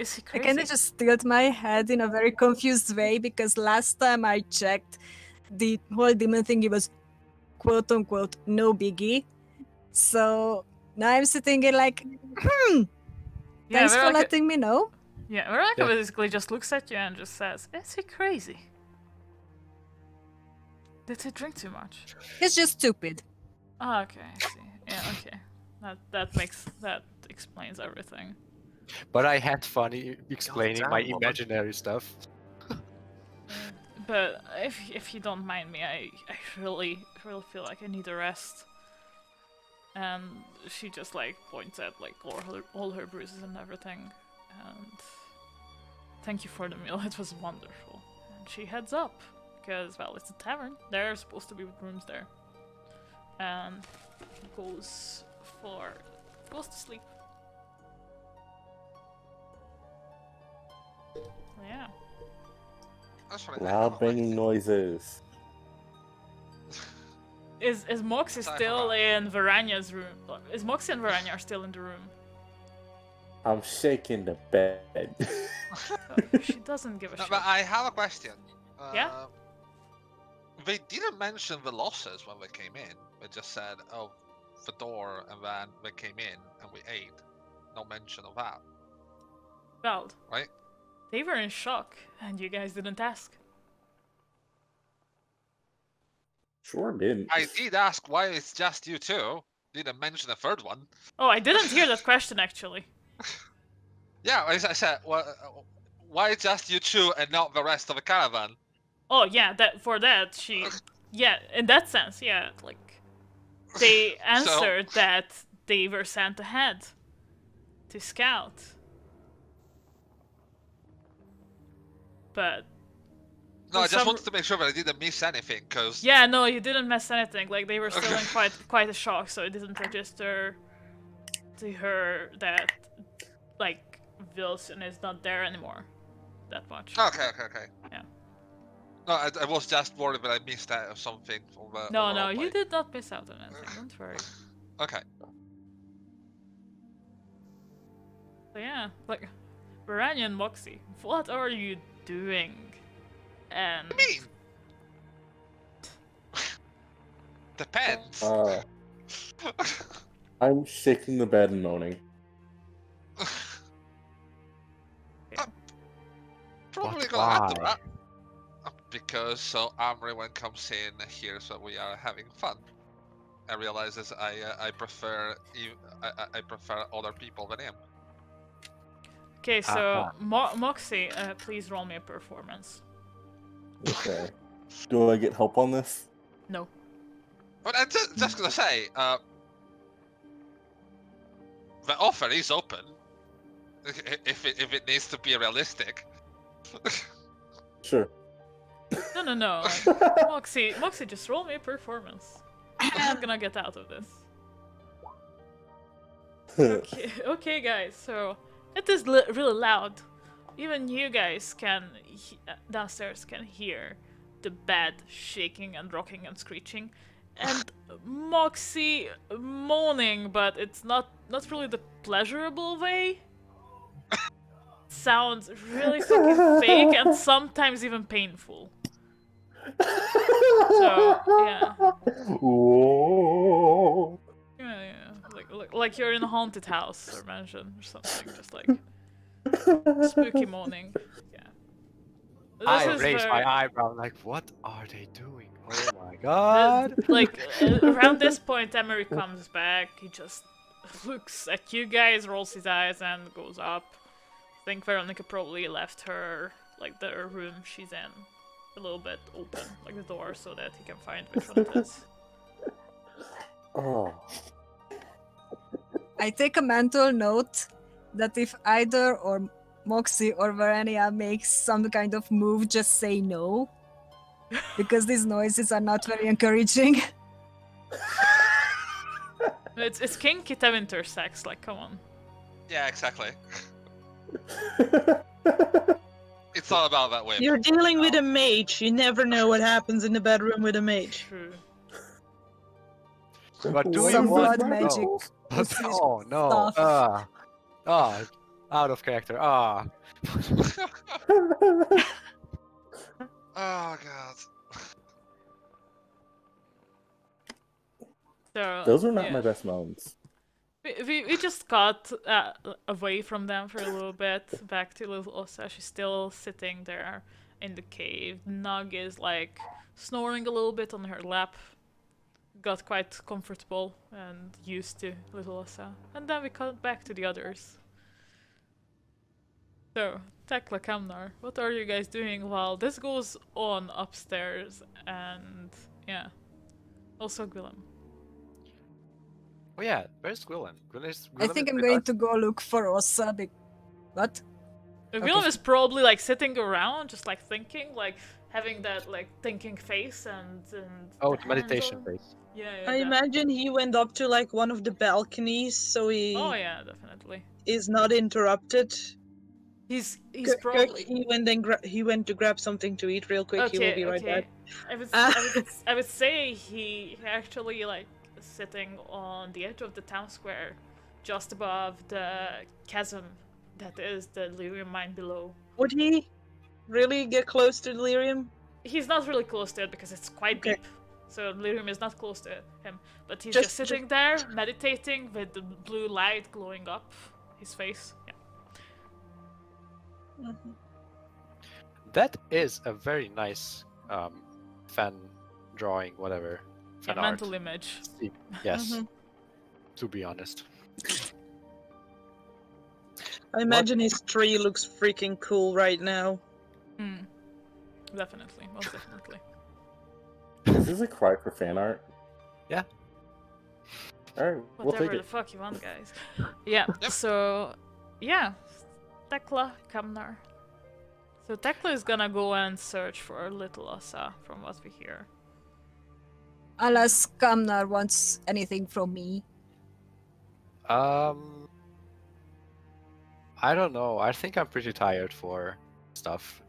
Is he I crazy? kinda just tilt my head in a very confused way, because last time I checked, the whole demon thingy was quote-unquote no biggie. So now I'm sitting here like, Yeah, thanks for Veronica, letting me know. yeah, Veronica Yeah. basically just looks at you and just says, is he crazy? Did he drink too much? It's just stupid. Oh, okay, I see. Yeah, okay. That explains everything. But I had fun explaining damn, my woman. imaginary stuff. But if you don't mind me, I really feel like I need a rest. And she just like points at like all her bruises and everything. And thank you for the meal, it was wonderful. And she heads up because, well, it's a tavern. There are supposed to be rooms there. And goes to sleep. Yeah. That's what I Loud banging noises. Is Moxie Sorry, still hold in Varanya's room? Is Moxie and Varanya are still in the room? I'm shaking the bed. She doesn't give a No, shit. but I have a question. Yeah? They didn't mention the losses when we came in. They just said, oh, the door, and then we came in and we ate. No mention of that, Well, right? they were in shock, and you guys didn't ask. Sure didn't. I did ask why it's just you two. Didn't mention the third one. Oh, I didn't hear that question actually. Yeah, as I said, why just you two and not the rest of the caravan? Oh yeah, she, yeah, in that sense, yeah, like they answered that they were sent ahead to scout. But No, I For just some- wanted to make sure that I didn't miss anything, because yeah, no, you didn't miss anything. Like they were still in quite a shock, so it didn't register to her that like Wilson is not there anymore that much. Okay. Yeah. No, I was just worried that I missed out or something. From the No, overall you play. did not miss out on anything. Don't worry. Okay. So yeah, like Varanya and Moxie, what are you doing? And I mean, depends. I'm shaking the bed and moaning. Probably But gonna have to why? that. Because so everyone comes in here, so we are having fun. And realizes I prefer I prefer other people than him. okay, so Uh-huh. Moxie, please roll me a performance. Okay. Do I get help on this? No. But I'm just gonna say, the offer is open. If it needs to be realistic. Sure. No. Moxie, just roll me a performance. I'm not gonna get out of this. Okay, guys. So it is really loud. Even you guys can downstairs can hear the bed shaking and rocking and screeching, and Moxie moaning, but it's not really the pleasurable way. Sounds really fucking fake and sometimes even painful. So yeah. Whoa. Yeah, like you're in a haunted house or mansion or something, just like spooky moaning. Yeah. I This is raised where- my eyebrow like, what are they doing? Oh my god! like around this point, Emery comes back. He just looks at you guys, rolls his eyes, and goes up. I think Veronica probably left her the room she's in a little bit open, like the door, so that he can find which one it is. Oh. I take a mental note that if either or Moxie or Varania makes some kind of move, just say no. Because these noises are not very encouraging. It's kinky intersex, like, come on. Yeah, exactly. It's all about that way. You're dealing with a mage. You never know what happens in the bedroom with a mage. True. But do Some you want blood to magic. know? This is Oh no! stuff. Out of character. Ah. Oh god. So, Those were not yeah. my best moments. We just got away from them for a little bit, back to little Osa. She's still sitting there in the cave. Nug is like snoring a little bit on her lap. Got quite comfortable and used to little Osa. And then we cut back to the others. So, Tekla, Kamnar, what are you guys doing while this goes on upstairs? And yeah, also Gwillem. Oh yeah, where's Gwillem? I think I'm going to go look for Osa. What? Gwillem is probably like sitting around, just like thinking, like having that like thinking face and Oh, the the meditation hands on- face. Yeah, I imagine he went up to like one of the balconies, so he Oh yeah, definitely. is not interrupted. He's Kirk, probably he went to grab something to eat real quick. He will be right back. I would say he actually like sitting on the edge of the town square, just above the chasm that is the Lyrium mine below. Would he really get close to Lyrium? He's not really close to it because it's quite Okay. deep. So Lyrium is not close to him, but he's Just- just sitting there meditating with the blue light glowing up his face. Yeah. Mhm. That is a very nice fan drawing, whatever. Yeah, Fan art. mental image. Yes, Mhm. to be honest. I imagine his tree looks freaking cool right now. Mm. Definitely, most definitely. Is this a cry for fan art? Yeah. Alright, we'll Whatever take the it. fuck you want, guys. Yeah, Yep. so... Yeah. Tekla, Kamnar. So Tekla is gonna go and search for little Osa, from what we hear. Unless Kamnar wants anything from me. I don't know. I think I'm pretty tired for stuff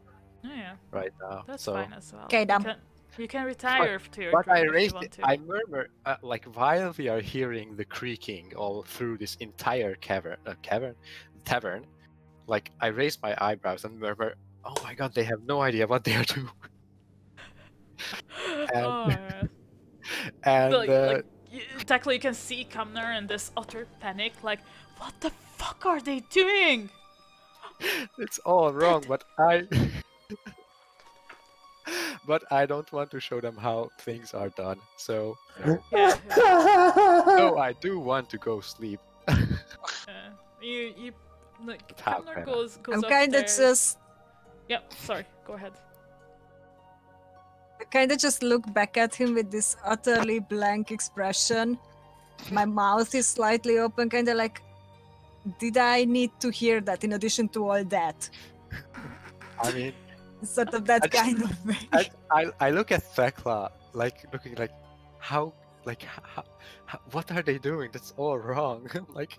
Oh, yeah, right now. that's so. fine as well. Okay, you, then. you can retire to your But group I if you raised want it. to. I murmur like while we are hearing the creaking all through this entire tavern. Like I raise my eyebrows and murmur, "Oh my god, they have no idea what they are doing." Oh, yeah. And Tekla, you can see Kamnar in this utter panic, like, what the fuck are they doing? it's all wrong. But I don't want to show them how things are done. So no. Yeah, No, I do want to go sleep. you like How Kamnar can I? goes I'm kinda upstairs. just Yep, sorry, go ahead. I kinda just look back at him with this utterly blank expression. My mouth is slightly open, kinda like, did I need to hear that in addition to all that? I mean, Sort of that I just- kind of way. I look at Thekla, like looking like, how, what are they doing? That's all wrong. Like,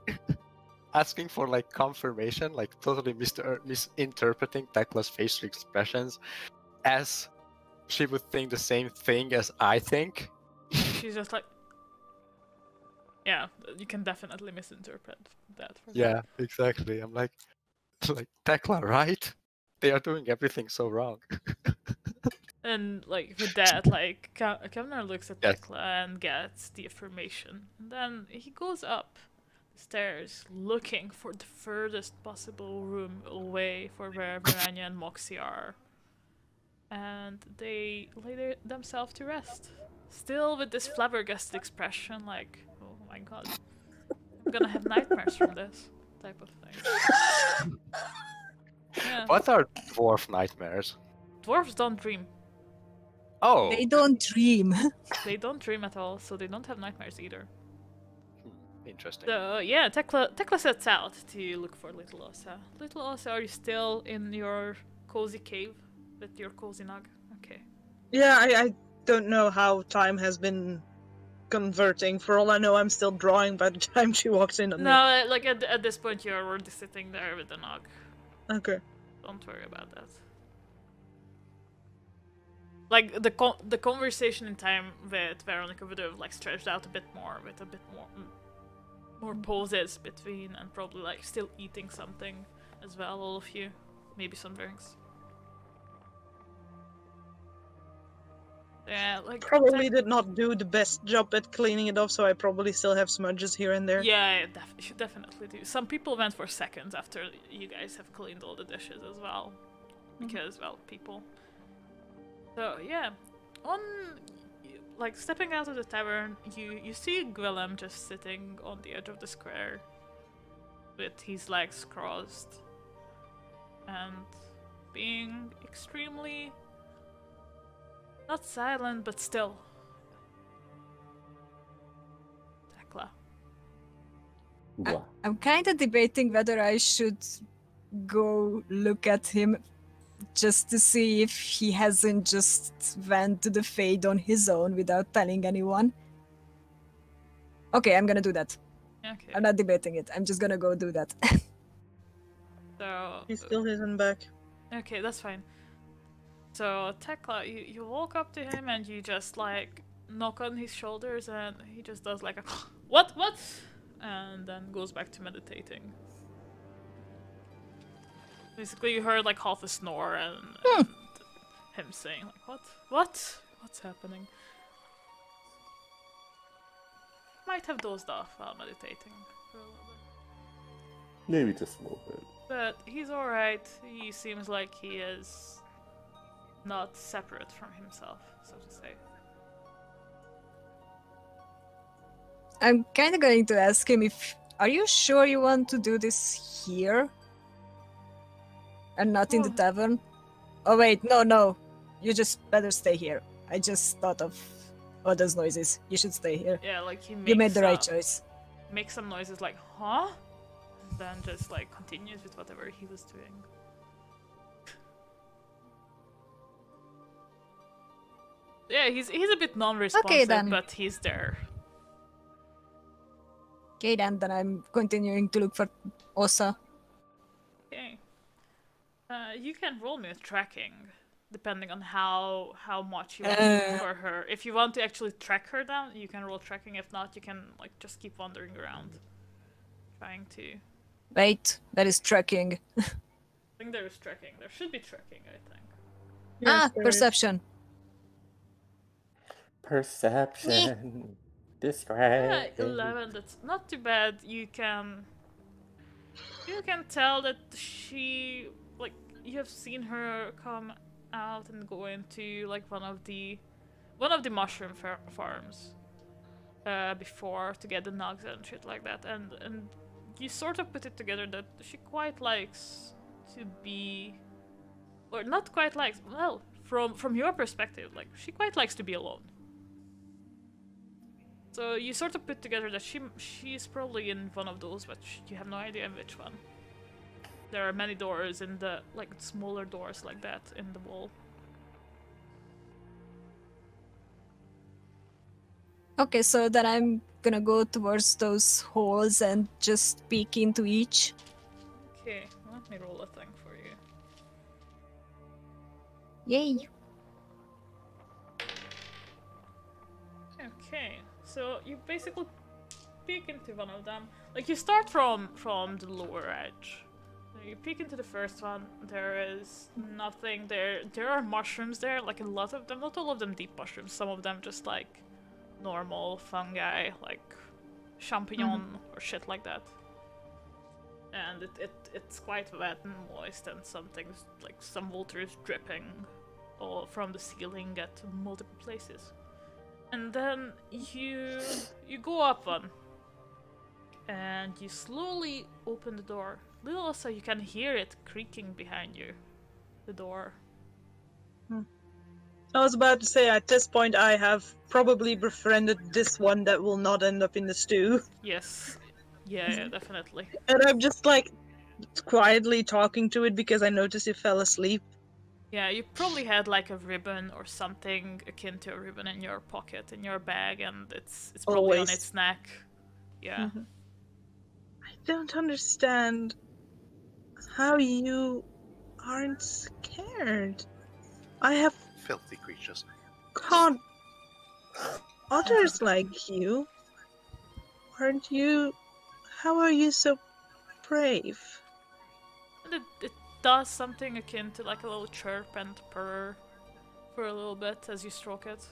asking for like confirmation, like totally misinterpreting Thekla's facial expressions, as she would think the same thing as I think. She's just like, yeah, you can definitely misinterpret that. For Yeah, exactly. I'm like Thekla, right? They are doing everything so wrong. And like with that, like Kamnar looks at Yes. Tekla and gets the affirmation, and then he goes up the stairs looking for the furthest possible room away for where Verania and Moxie are, and they lay themselves to rest, still with this flabbergasted expression, like, oh my god, I'm gonna have nightmares from this type of thing. Yeah. What are dwarf nightmares? Dwarves don't dream. Oh, They don't dream. They don't dream at all, so they don't have nightmares either. Interesting. So yeah, Tekla sets out to look for Little Osa. Little Osa, are you still in your cozy cave with your cozy nog? Okay. Yeah, I don't know how time has been converting. For all I know, I'm still drawing by the time she walks in on me. No, like at this point you're already sitting there with the nog. Okay. Don't worry about that. Like the conversation in time with Veronica would have like stretched out a bit more, with a bit more pauses between, and probably like still eating something as well, all of you. Maybe some drinks. Yeah, like Probably did not do the best job at cleaning it off, so I probably still have smudges here and there. Yeah, you should definitely do. Some people went for seconds after you guys have cleaned all the dishes as well. Because, well, people. So, yeah. Like, stepping out of the tavern, you see Gwillem just sitting on the edge of the square with his legs crossed and being extremely... not silent, but still. Tekla. Blah. I'm kind of debating whether I should go look at him just to see if he hasn't just went to the fade on his own without telling anyone. Okay, I'm gonna do that. Okay. I'm not debating it. I'm just gonna go do that. So... He still isn't back. Okay, that's fine. So, Tekla, you walk up to him and you just, like, knock on his shoulders and he just does, like, a what? And then goes back to meditating. Basically, you heard, like, half a snore and him saying, like, what? What's happening? Might have dozed off while meditating for a little bit. Maybe just a little bit. But he's alright. He seems like he is not separate from himself, so to say. I'm kind of going to ask him if... Are you sure you want to do this here? And not in the tavern? Oh wait, no. You just better stay here. I just thought of all those noises. You should stay here. Yeah, like he makes You made the right choice. Makes some noises like, huh? And then just like continues with whatever he was doing. Yeah, he's a bit non-responsive, then. but he's there. Okay, then I'm continuing to look for Osa. Okay. You can roll me with tracking, depending on how much you want to look for her. If you want to actually track her down, you can roll tracking. If not, you can like just keep wandering around, trying to. Wait, that is tracking. I think there is tracking. There should be tracking, I think. Yes, there is. Perception. Perception. Yeah, Describe. 11. That's not too bad. You can tell that she, like, you have seen her come out and go into like one of the mushroom farms before to get the nugs and shit like that, and you sort of put it together that she quite likes to be, or not quite likes. Well, from your perspective, like she quite likes to be alone. So you sort of put together that she's probably in one of those, but you have no idea in which one. There are many doors in the, like, smaller doors like that in the wall. Okay, so then I'm gonna go towards those holes and just peek into each. Okay, let me roll a thing for you. Yay! Okay, so you basically peek into one of them. Like, you start from the lower edge. You peek into the first one, there is nothing there. There are mushrooms there, like a lot of them, not all of them deep mushrooms, some of them just like normal fungi, like champignon or shit like that. And it's quite wet and moist, and something's like some water is dripping all from the ceiling at multiple places. And then you go up one, and you slowly open the door. Little also, you can hear it creaking behind you. The door. I was about to say, at this point, I have probably befriended this one that will not end up in the stew. Yes. Yeah, definitely. And I'm just like quietly talking to it because I noticed it fell asleep. Yeah, you probably had like a ribbon or something akin to a ribbon in your pocket, in your bag, and it's probably on Always. its neck. Yeah. I don't understand how you aren't scared. I have Filthy creatures. caught otters like you. Aren't you? How are you so brave? And it does something akin to like a little chirp and purr for a little bit as you stroke it.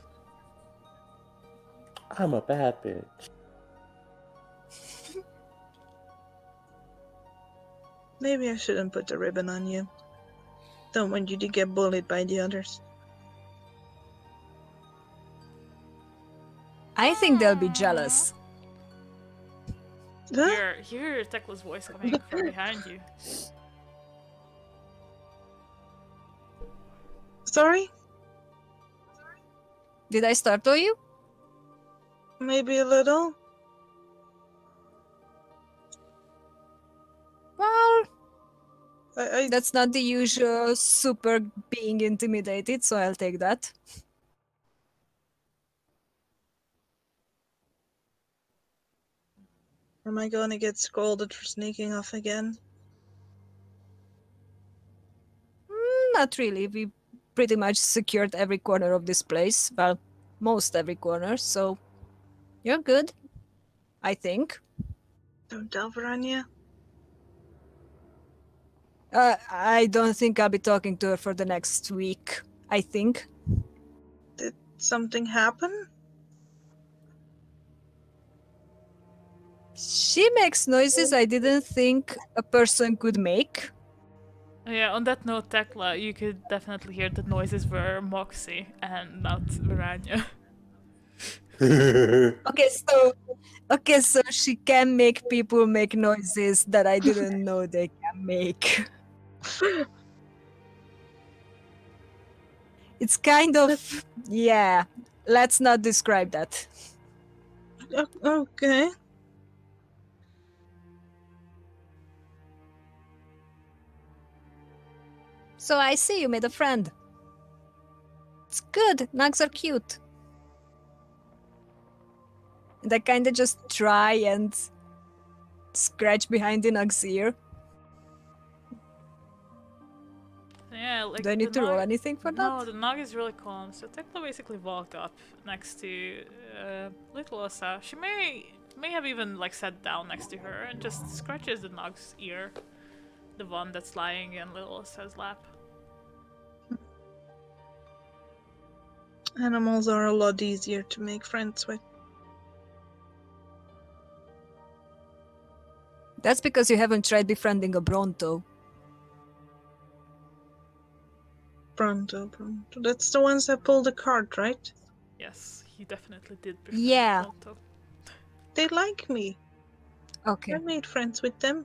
I'm a bad bitch. Maybe I shouldn't put the ribbon on you. Don't want you to get bullied by the others. I think they'll be jealous. Huh? Hear Tekla's voice coming from behind you. Sorry? Did I startle you? Maybe a little? Well, I that's not the usual super being intimidated, so I'll take that. Am I going to get scolded for sneaking off again? Not really. We pretty much secured every corner of this place. Well, most every corner, so you're good. I think. Don't tell Verania. I don't think I'll be talking to her for the next week. I think. Did something happen? She makes noises I didn't think a person could make. Yeah, on that note, Tekla, you could definitely hear the noises were Moxie and not Verania. Okay, so she can make people make noises that I didn't know they can make. It's kind of, yeah, let's not describe that. Okay. So I see you made a friend. It's good, nugs are cute. And I kinda just try and scratch behind the nug's ear. Yeah, like Do I need to roll anything for No, that? the Nog is really calm. So Tekla basically walked up next to little Osa. She may have even like sat down next to her and just scratches the Nog's ear, the one that's lying in little Osa's lap. Animals are a lot easier to make friends with. That's because you haven't tried befriending a Bronto. Pronto. That's the ones that pull the cart, right? Yes, he definitely did. Befriend Yeah. Pronto. They like me. Okay. I made friends with them.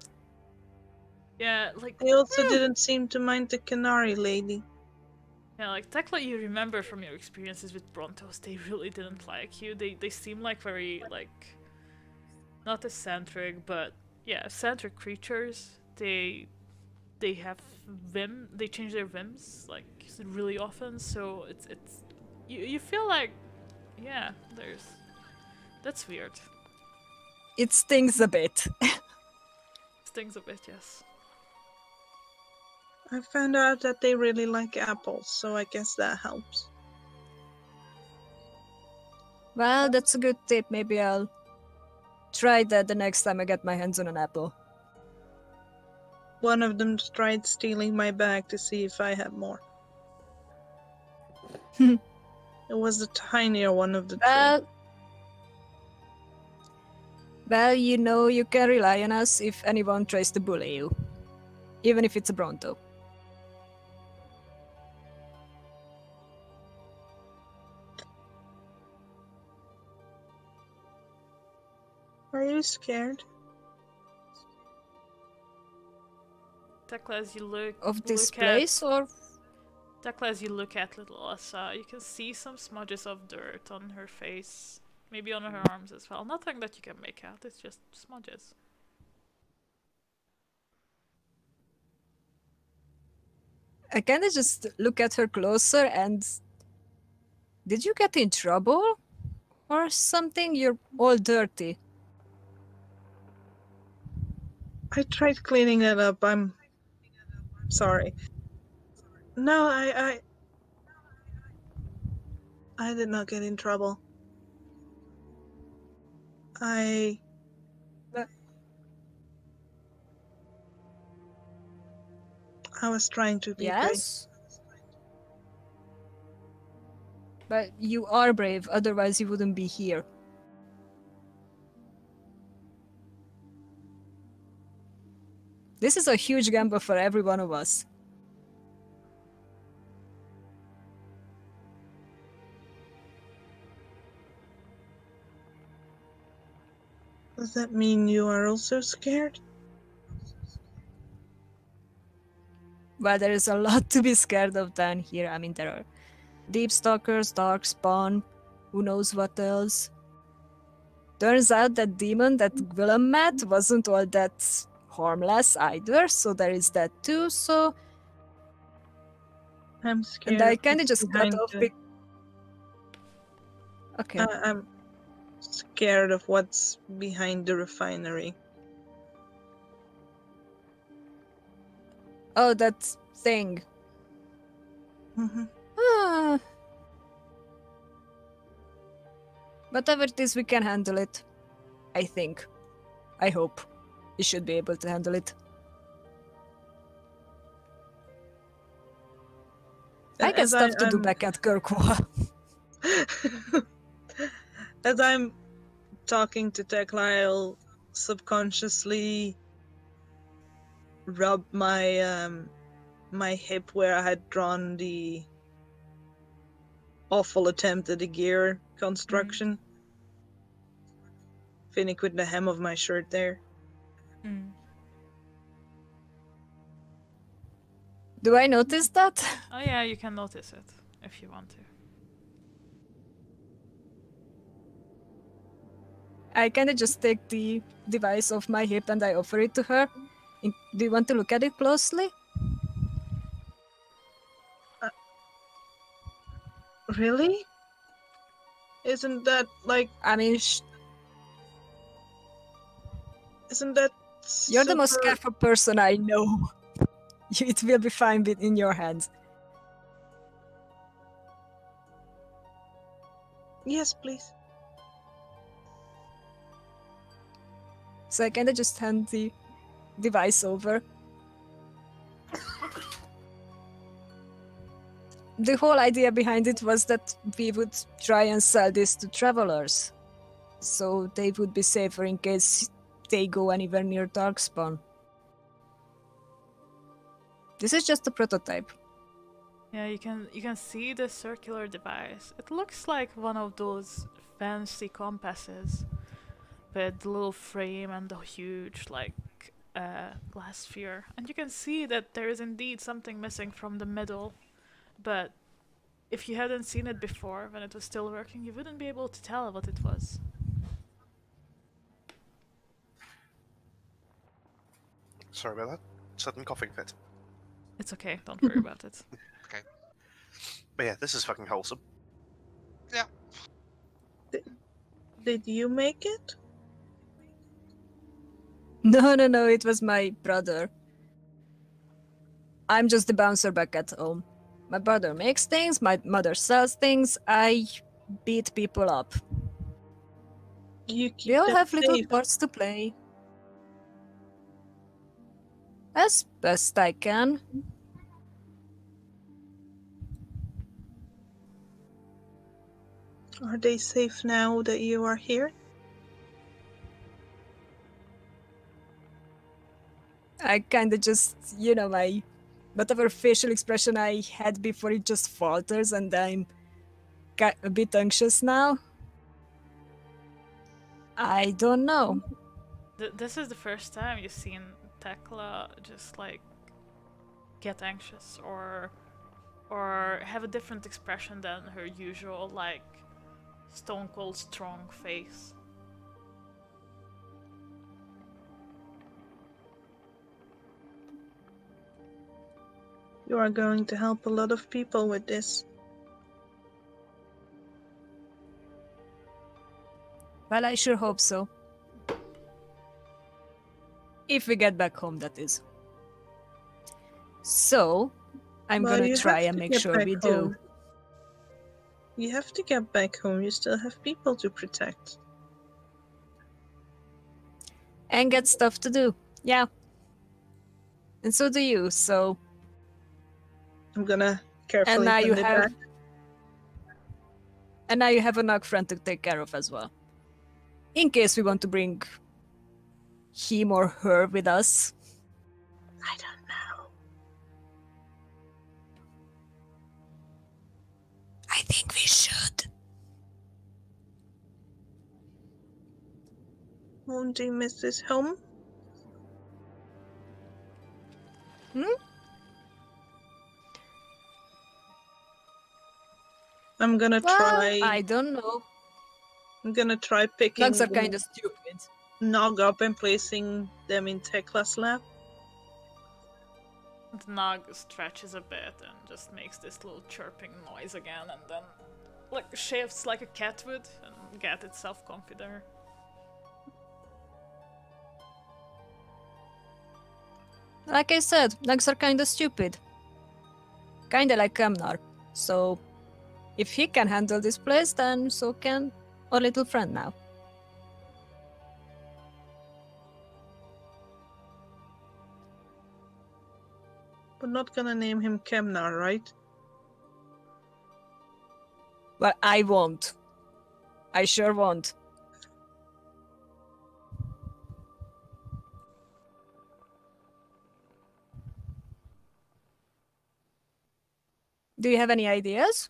Yeah, like They also didn't seem to mind the Canary lady. yeah, like Tekla, you remember from your experiences with Brontos, they really didn't like you. They seem like very like not eccentric, but yeah, eccentric creatures. They have whim. They change their whims like really often. So it's you feel like yeah, that's weird. It stings a bit. Stings a bit, yes. I found out that they really like apples, so I guess that helps. Well, that's a good tip. Maybe I'll try that the next time I get my hands on an apple. One of them tried stealing my bag to see if I had more. It was the tinier one of the three. Well, you know you can rely on us if anyone tries to bully you. Even if it's a Bronto. Are you scared? Tekla, as you look Of this look place, or? Tekla, as you look at little Asa, you can see some smudges of dirt on her face. Maybe on her arms as well. Nothing that you can make out, it's just smudges. I kind of just look at her closer and... Did you get in trouble? Or something? You're all dirty. I tried cleaning that up. I'm sorry. No, I did not get in trouble. I was trying to be brave. Yes? But you are brave, otherwise you wouldn't be here. This is a huge gamble for every one of us. Does that mean you are also scared? Well, there is a lot to be scared of down here. I mean, there are deep stalkers, darkspawn, who knows what else. Turns out that demon that Willem met wasn't all that harmless either, so there is that too, so... I'm scared. And I kinda just got behind off... the- Okay. I'm scared of what's behind the refinery. Oh, that thing. Mm-hmm. Ah. Whatever it is, we can handle it. I think. I hope. We should be able to handle it. I got stuff to do back at Kirkwall. As I'm talking to Tekla, I'll subconsciously rub my my hip where I had drawn the awful attempt at a gear construction. Finick with the hem of my shirt there. Do I notice that? Oh yeah, you can notice it if you want to. I kinda just take the device off my hip and I offer it to her. Do you want to look at it closely? Really? Isn't that like... I mean, Isn't that you're the most super- careful person I know. It will be fine in your hands. Yes, please. So I kinda just hand the device over. The whole idea behind it was that we would try and sell this to travelers. So they would be safer in case they go anywhere near Darkspawn. This is just a prototype. Yeah, you can see the circular device. It looks like one of those fancy compasses with the little frame and the huge glass sphere. And you can see that there is indeed something missing from the middle. But if you hadn't seen it before, when it was still working, you wouldn't be able to tell what it was. Sorry about that. Sudden coughing fit. It's okay, don't worry about it. Okay. But yeah, this is fucking wholesome. Yeah. Did you make it? No, it was my brother. I'm just the bouncer back at home. My brother makes things, my mother sells things, I beat people up. You keep We all that have little safe. parts to play. As best I can. Are they safe now that you are here? I kinda just, my whatever facial expression I had before, it just falters and I'm a bit anxious now. I don't know. This is the first time you've seen Tekla just get anxious or or have a different expression than her usual, like, stone cold strong face? You are going to help a lot of people with this. Well, I sure hope so. If we get back home, that is. So, I'm Well, gonna you try have and to make get sure back we home. do. You have to get back home. You still have people to protect. And get stuff to do. Yeah. And so do you, so... I'm gonna carefully And now you hand it have... back. And now you have a Nog friend to take care of as well. In case we want to bring him or her with us. I don't know. I think we should. Won't you miss this home? I'm gonna Well, try. I don't know. I'm gonna try picking Nugs are the kind of stupid. Nog up and placing them in Tekla's lap. The Nog stretches a bit and just makes this little chirping noise again, and then like shifts like a cat would and get itself comfy there. Like I said, Nugs are kind of stupid. Kinda like Kamnar. So, if he can handle this place, then so can our little friend now. We're not gonna name him Kemnar, right? Well, I won't. I sure won't. Do you have any ideas?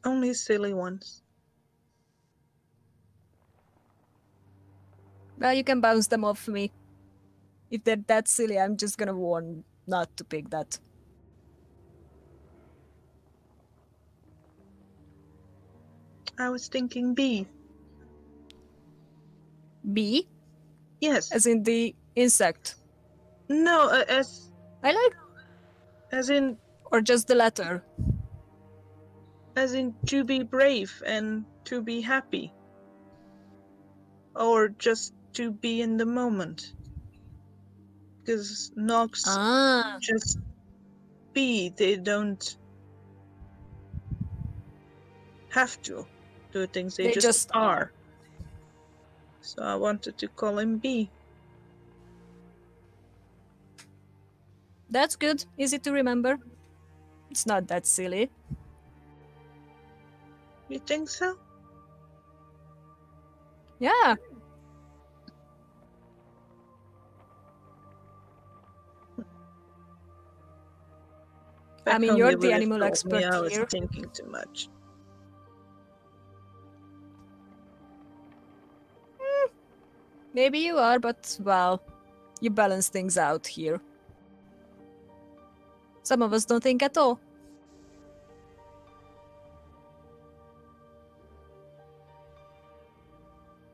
Only silly ones. Well, you can bounce them off me. If they're that silly, I'm just gonna warn not to pick that. I was thinking bee. Bee? Yes. As in the insect. No, I like... as in Or just the letter. to be brave and to be happy. Or just to be in the moment. Because Nogs Ah. just be, they don't have to do things, they just are. So I wanted to call him B. That's good. Easy to remember. It's not that silly. You think so? Yeah. I mean, you're the animal expert I was here. thinking too much. Maybe you are, but, well, you balance things out here. Some of us don't think at all.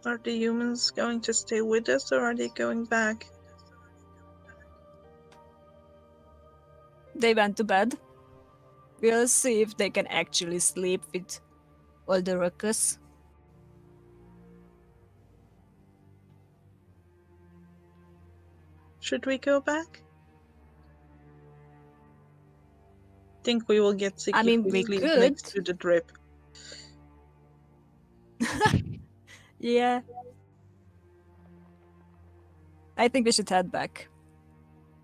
Are the humans going to stay with us or are they going back? They went to bed. We'll see if they can actually sleep with all the ruckus. Should we go back? Think we will get sick I mean, if we we sleep could. next to the drip. Yeah. I think we should head back.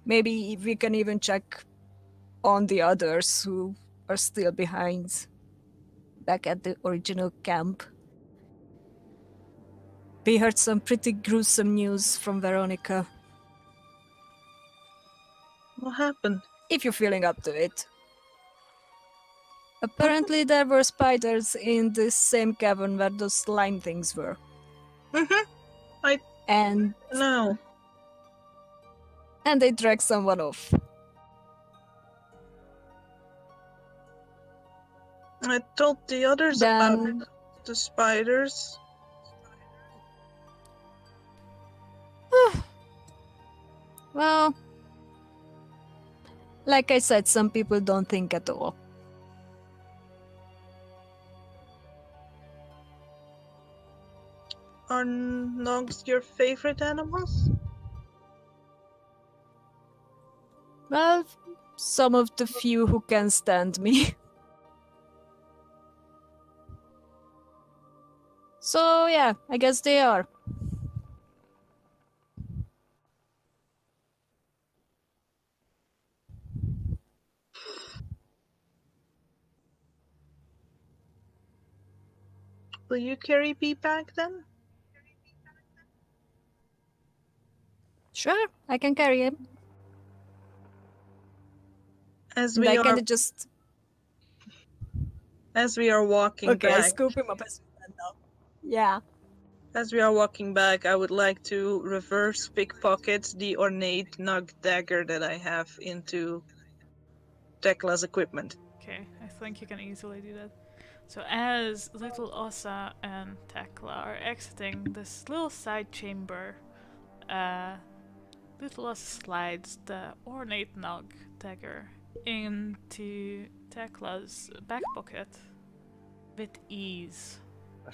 Maybe we can even check on the others who are still behind, back at the original camp. We heard some pretty gruesome news from Veronica. What happened? If you're feeling up to it. Apparently there were spiders in the same cavern where those slime things were. Mm-hmm. and No. they drag someone off. I told the others about Then the spiders. well, like I said, some people don't think at all. Are Nogs your favorite animals? Well, some of the few who can stand me. So yeah, I guess they are. Will you carry B back then? Sure, I can carry him. As And we I are kind of just walking I back. scoop him up as we stand now. Yeah. As we are walking back, I would like to reverse pickpocket the ornate Nog dagger that I have into Tekla's equipment. Okay, I think you can easily do that. So as little Osa and Tekla are exiting this little side chamber, little Osa slides the ornate Nog dagger into Tekla's back pocket with ease.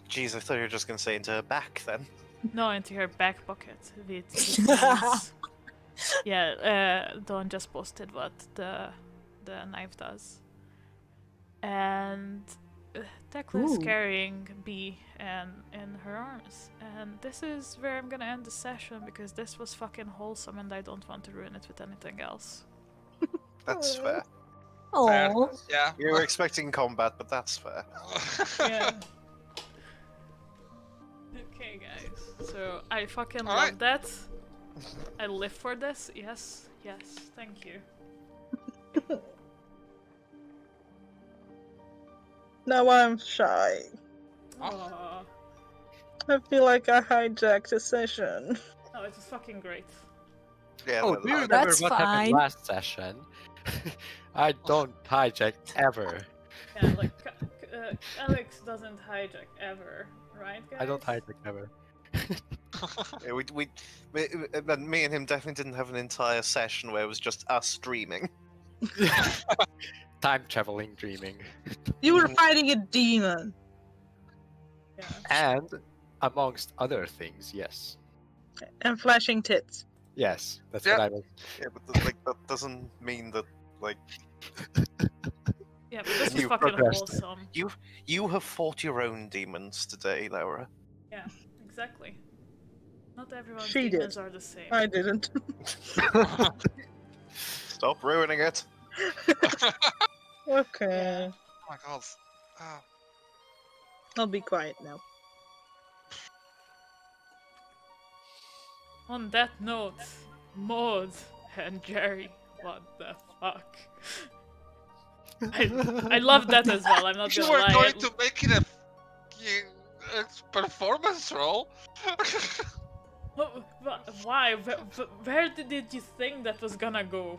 Jeez, I thought you were just going to say into her back then. No, into her back pocket with ease. Yeah, Dawn just posted what the knife does. And Tekla is Ooh. carrying B in her arms. And this is where I'm gonna end the session because this was fucking wholesome and I don't want to ruin it with anything else. That's fair. Fair. Oh. Yeah. You were expecting combat, but that's fair. Yeah. Okay, guys. So I fucking love Alright. that. I live for this. Yes, yes. Thank you. Now I'm shy. Aw. I feel like I hijacked a session. No, it was fucking great. Yeah, Oh, no, do you no, remember That's what fine. happened last session? I don't hijack ever. Yeah, like Alex doesn't hijack ever, right, guys? I don't hijack ever. yeah, me and him definitely didn't have an entire session where it was just us streaming. Time traveling dreaming. You were fighting a demon. Yeah. And amongst other things, yes. And flashing tits. Yes, that's Yeah. what I was. Yeah, but that doesn't mean that Yeah, but this was You fucking progressed. wholesome. you have fought your own demons today, Laura. Yeah, exactly. Not everyone's She demons did. are the same. I didn't. Stop ruining it. Okay. Oh my god. Oh. I'll be quiet now. On that note, Maud and Jerry, what the fuck? I love that as well, I'm not You gonna were lie. going to make it a performance role? Why? Where did you think that was gonna go?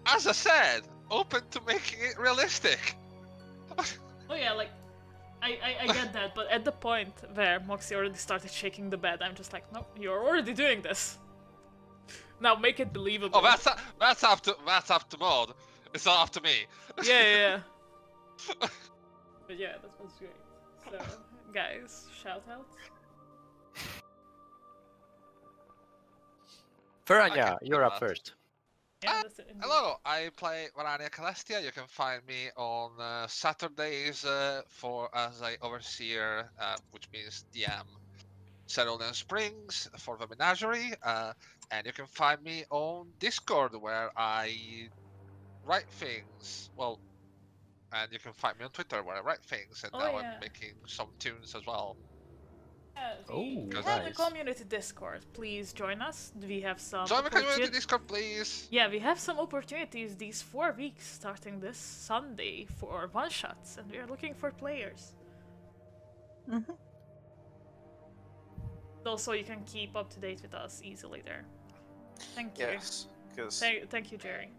As I said, open to making it realistic. Oh yeah, like, I get that, but at the point where Moxie already started shaking the bed, I'm just like, no, you're already doing this. Now make it believable. Oh, that's up to Maud. It's not up to me. Yeah. But yeah, that was great. So, guys, shout outs. Verania, Okay, you're up that. first. Yeah, that's it. Hello, I play Verania Celestia. You can find me on Saturdays as a overseer, which means DM Cerulean Springs for the Menagerie, and you can find me on Discord where I write things. Well, and you can find me on Twitter where I write things, and Oh, now yeah. I'm making some tunes as well. Yeah, we Oh, have a nice. community Discord. Please join us. We have some. Join the community opportun- Discord, please. Yeah, we have some opportunities these 4 weeks starting this Sunday for one shots, and we are looking for players. Also, you can keep up to date with us easily there. Thank you. Yes, because Thank you, Jerry.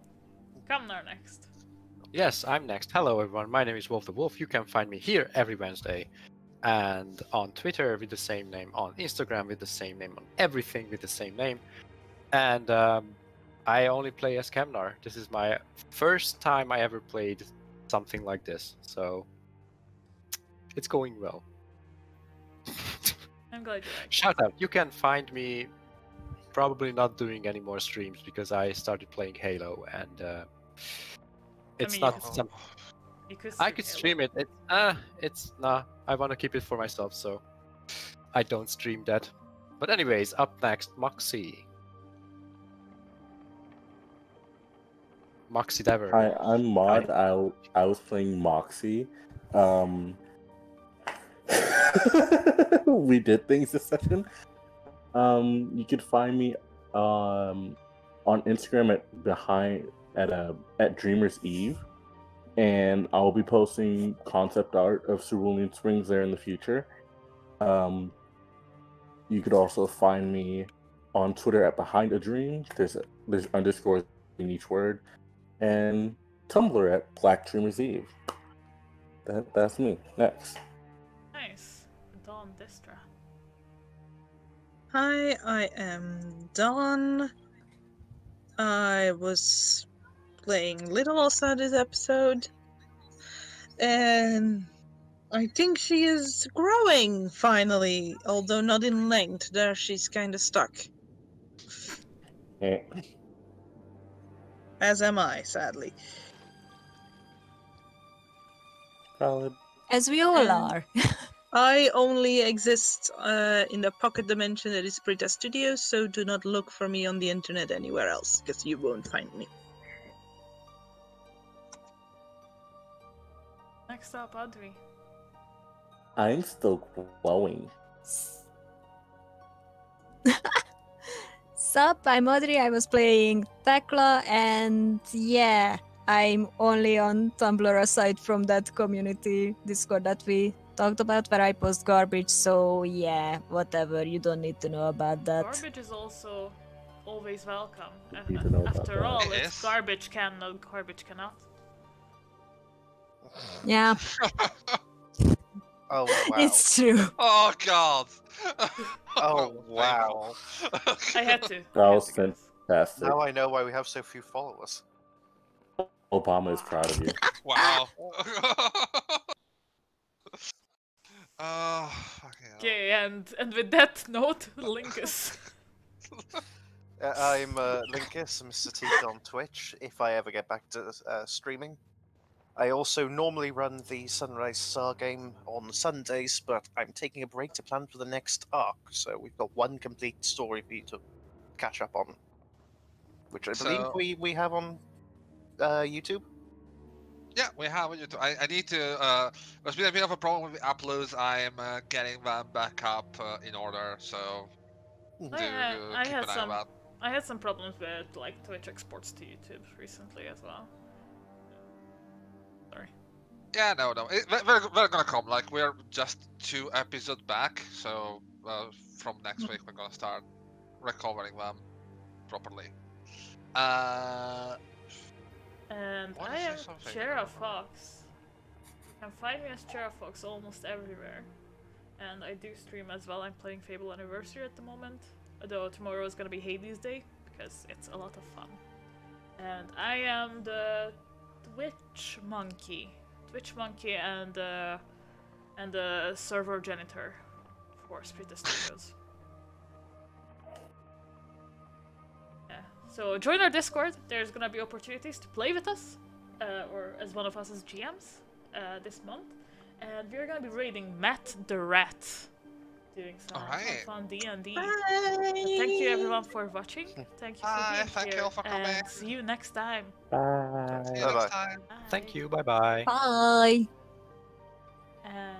Kamnar next. Yes, I'm next. Hello, everyone. My name is Wolf the Wolf. You can find me here every Wednesday, and on Twitter with the same name, on Instagram with the same name, on everything with the same name. And I only play as Kamnar. This is my first time I ever played something like this, so it's going well. I'm glad you like it. Shout out! You can find me probably not doing any more streams because I started playing Halo, and it's mean, not some. I could stream it. It's nah. I want to keep it for myself, so I don't stream that. But anyways, up next, Moxie. Moxie Dever. Hi, I'm Mod. Hi. I was playing Moxie. We did things this session. You could find me on Instagram at Dreamer's Eve, and I'll be posting concept art of Cerulean Springs there in the future. You could also find me on Twitter at Behind a Dream. There's underscores in each word, and Tumblr at Black Dreamer's Eve. That's me. Next. Nice. Dawn Distra. Hi, I am Dawn. I was playing Little Osa this episode, and I think she is growing finally, although not in length. There she's kind of stuck. Eh. As am I, sadly. Valid. As we all And- are. I only exist in the pocket dimension that is Brita Studios, so do not look for me on the internet anywhere else, because you won't find me. Next up, Audrey. I'm still glowing. Sup, I'm Audrey. I was playing Tekla, and yeah, I'm only on Tumblr aside from that community Discord that we talked about where I post garbage, so yeah, whatever, you don't need to know about that. Garbage is also always welcome. Need to know about After that. all, It it's is. garbage can, no garbage cannot. Yeah, oh wow. it's true. Oh god. Oh, wow. I had to. That I had was to, guys. fantastic. Now I know why we have so few followers. Obama is proud of you. Wow. Oh, fucking hell. Okay, and with that note, Linkus. I'm Linkus, Mr. Teeth on Twitch, if I ever get back to streaming. I also normally run the Sunrise Star game on Sundays, but I'm taking a break to plan for the next arc, so we've got one complete story for you to catch up on. Which I So- believe we have on YouTube. Yeah, we have on YouTube. I need to. There's been a bit of a problem with the uploads. I am getting them back up in order, so do I keep had an eye some- out. I had some problems with like Twitch exports to YouTube recently as well. Sorry. Yeah, no. We're gonna come. Like we're just 2 episodes back, so from next week we're gonna start recovering them properly. And What I is am this something? Chera Fox. You can find me as Chera Fox almost everywhere. And I do stream as well. I'm playing Fable Anniversary at the moment. Although tomorrow is gonna be Hades Day, because it's a lot of fun. And I am the Twitch Monkey. And the server janitor for Sprita Studios. Yeah. So join our Discord. There's gonna be opportunities to play with us, or as one of us as GMs, this month. And we're gonna be raiding Matt the Rat, doing some Alright. fun D&D. Bye! Thank you everyone for watching. Thank you for Bye, being thank you here. all for coming. And see you next time. Bye. See you Bye-bye. next time. Bye. Thank you. Bye bye. Bye. And